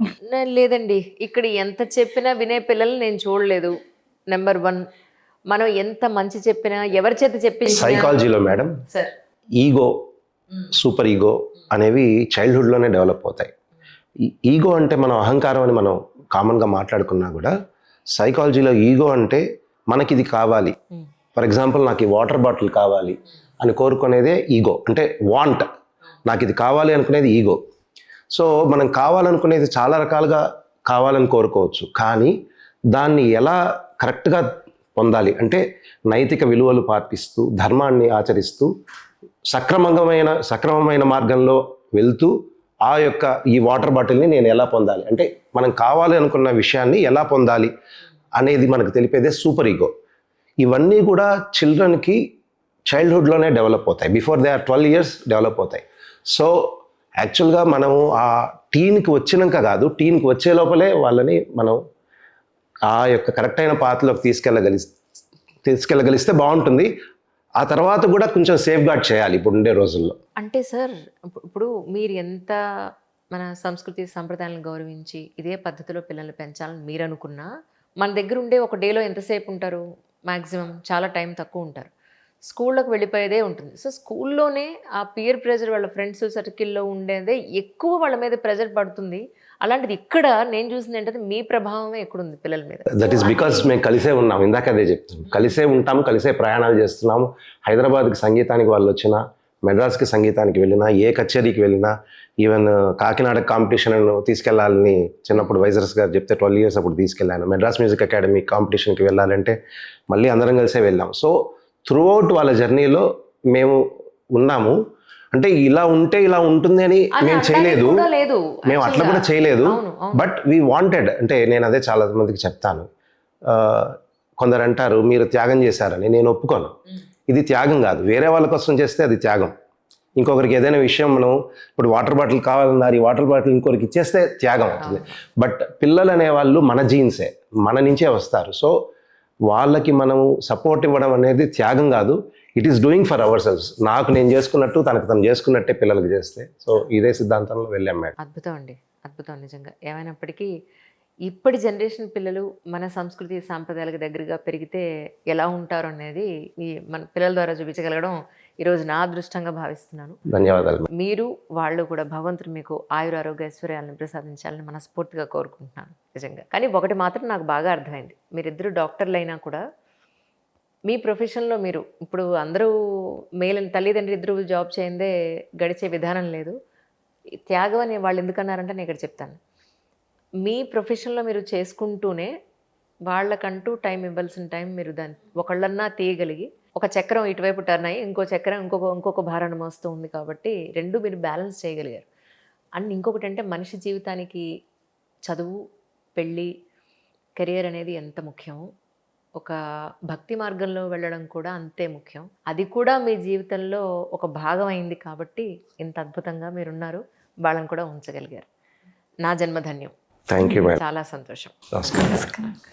లేదండి, ఇక్కడ ఎంత చెప్పినా వినే పిల్లలు నేను చూడలేదు. నెంబర్ 1, మనం ఎంత మంచి చెప్పినా, ఎవరి చేత చెప్పి సైకాలజీలో madam sir ego, super ego అనేవి చైల్డ్హుడ్లోనే డెవలప్ అవుతాయి. ఈగో అంటే మనం అహంకారం అని మనం కామన్గా మాట్లాడుకున్నా కూడా, సైకాలజీలో ఈగో అంటే మనకి ఇది కావాలి, ఫర్ ఎగ్జాంపుల్ నాకు ఈ వాటర్ బాటిల్ కావాలి అని కోరుకునేదే ఈగో. అంటే వాంట్, నాకు ఇది కావాలి అనుకునేది ఈగో. సో మనం కావాలనుకునేది చాలా రకాలుగా కావాలని కోరుకోవచ్చు, కానీ దాన్ని ఎలా కరెక్ట్గా పొందాలి అంటే నైతిక విలువలు పాటిస్తూ, ధర్మాన్ని ఆచరిస్తూ, సక్రమమైన మార్గంలో వెళ్తూ ఈ వాటర్ బాటిల్ని నేను ఎలా పొందాలి అంటే మనం కావాలి అనుకున్న విషయాన్ని ఎలా పొందాలి అనేది మనకు తెలిపేదే సూపర్ ఈగో. ఇవన్నీ కూడా చిల్డ్రన్కి చైల్డ్హుడ్లోనే డెవలప్ అవుతాయి, before they are 12 years develop అవుతాయి. సో యాక్చువల్గా మనము ఆ టీన్కి వచ్చినాక కాదు, టీన్కి వచ్చే లోపలే వాళ్ళని మనం ఆ యొక్క కరెక్ట్ అయిన పాత్రలోకి తీసుకెళ్ళగలిస్తే బాగుంటుంది. ఆ తర్వాత కూడా కొంచెం సేఫ్ గార్డ్ చేయాలి ఇప్పుడు ఉండే రోజుల్లో. అంటే సార్ ఇప్పుడు మీరు ఎంత మన సంస్కృతి సంప్రదాయాలను గౌరవించి ఇదే పద్ధతిలో పిల్లల్ని పెంచాలని మీరు అనుకున్నా, మన దగ్గర ఉండే ఒక డేలో ఎంతసేపు ఉంటారు? మ్యాక్సిమం చాలా టైం తక్కువ ఉంటారు. స్కూల్లోకి వెళ్ళిపోయేదే ఉంటుంది. సో స్కూల్లోనే ఆ పియర్ ప్రెజర్, వాళ్ళ ఫ్రెండ్స్ సర్కిల్లో ఉండేదే ఎక్కువ వాళ్ళ మీద ప్రెజర్ పడుతుంది. అలాంటిది ఇక్కడ నేను చూసింది ఏంటంటే మీ ప్రభావమే ఎక్కడుంది పిల్లల మీద. దట్ ఈస్ బికాస్ మేము కలిసే ఉన్నాం, ఇందాక అదే చెప్తున్నాం, కలిసే ఉంటాము, కలిసే ప్రయాణాలు చేస్తున్నాము. హైదరాబాద్కి సంగీతానికి వాళ్ళు వచ్చినా, మెడ్రాస్కి సంగీతానికి వెళ్ళినా, ఏ కచేరీకి వెళ్ళినా, ఈవెన్ కాకినాడ కాంపిటీషన్ తీసుకెళ్లాలని చిన్నప్పుడు వైజర్స్ గారు చెప్తే 12 years అప్పుడు తీసుకెళ్ళాను. మెడ్రాస్ మ్యూజిక్ అకాడమీ కాంపిటీషన్కి వెళ్ళాలంటే మళ్ళీ అందరం కలిసే వెళ్ళాం. సో త్రూఅవుట్ వాళ్ళ జర్నీలో మేము ఉన్నాము. అంటే ఇలా ఉంటే ఇలా ఉంటుంది అని అని మేము అనడానికి చేయలేదు, కూడా లేదు మేము అట్లా కూడా actually. చేయలేదు. అవును, అవును. బట్ వీ వాంటెడ్, అంటే నేను అదే చాలా మందికి చెప్తాను. కొందరు అంటారు మీరు త్యాగం చేశారని, నేను ఒప్పుకోను. ఇది త్యాగం కాదు, వేరే వాళ్ళ కోసం చేస్తే అది త్యాగం. ఇంకొకరికి ఏదైనా విషయం మనం ఇప్పుడు వాటర్ బాటిల్ కావాలన్నారు, ఈ వాటర్ బాటిల్ ఇంకొకరికి ఇచ్చేస్తే త్యాగం అవుతుంది. బట్ పిల్లలు అనేవాళ్ళు మన జీన్సే, మన నుంచే వస్తారు. సో వాళ్ళకి మనం సపోర్ట్ ఇవ్వడం అనేది త్యాగం కాదు, it is doing for hour cells. నాకు నేను చేసుకున్నట్టు తనకు తను చేసుకున్నట్టే పిల్లలకి చేస్తే. సో ఇదే సిద్ధాంతంలో వెళ్ళాం మేడం. అద్భుతం అండి, అద్భుతం నిజంగా. ఏమైనప్పటికీ ఇప్పటి జనరేషన్ పిల్లలు మన సంస్కృతి సాంప్రదాయాలకు దగ్గరగా పెరిగితే ఎలా ఉంటారు అనేది ఈ మన పిల్లల ద్వారా చూపించగలగడం ఈరోజు నా అదృష్టంగా భావిస్తున్నాను. ధన్యవాదాలు. మీరు వాళ్ళు కూడా భగవంతుడు మీకు ఆయుర ఆరోగ్య ఐశ్వర్యాలను ప్రసాదించాలని మనస్ఫూర్తిగా కోరుకుంటున్నాను నిజంగా. కానీ ఒకటి మాత్రం నాకు బాగా అర్థమైంది, మీరిద్దరు డాక్టర్లు అయినా కూడా మీ ప్రొఫెషన్లో మీరు ఇప్పుడు అందరూ తల్లిదండ్రులు ఇద్దరు జాబ్ చేయందే గడిచే విధానం లేదు. ఈ త్యాగం అని వాళ్ళు ఎందుకన్నారంటే నేను ఇక్కడ చెప్తాను. మీ ప్రొఫెషన్లో మీరు చేసుకుంటూనే వాళ్ళకంటూ టైం ఇవ్వాల్సిన టైం మీరు దాన్ని ఒకళ్ళన్నా తీయగలిగి, ఒక చక్రం ఇటువైపు టర్న్ అయ్యి ఇంకో చక్రం ఇంకొక భారాన్ని మోస్తూ ఉంది కాబట్టి రెండు మీరు బ్యాలెన్స్ చేయగలిగారు. అండ్ ఇంకొకటి అంటే మనిషి జీవితానికి చదువు, పెళ్ళి, కెరియర్ అనేది ఎంత ముఖ్యమో ఒక భక్తి మార్గంలో వెళ్ళడం కూడా అంతే ముఖ్యం. అది కూడా మీ జీవితంలో ఒక భాగం అయింది కాబట్టి ఇంత అద్భుతంగా మీరున్నారు, వాళ్ళని కూడా ఉంచగలిగారు. నా జన్మధన్యం. Thank you madam. చాలా సంతోషం. నమస్కారం.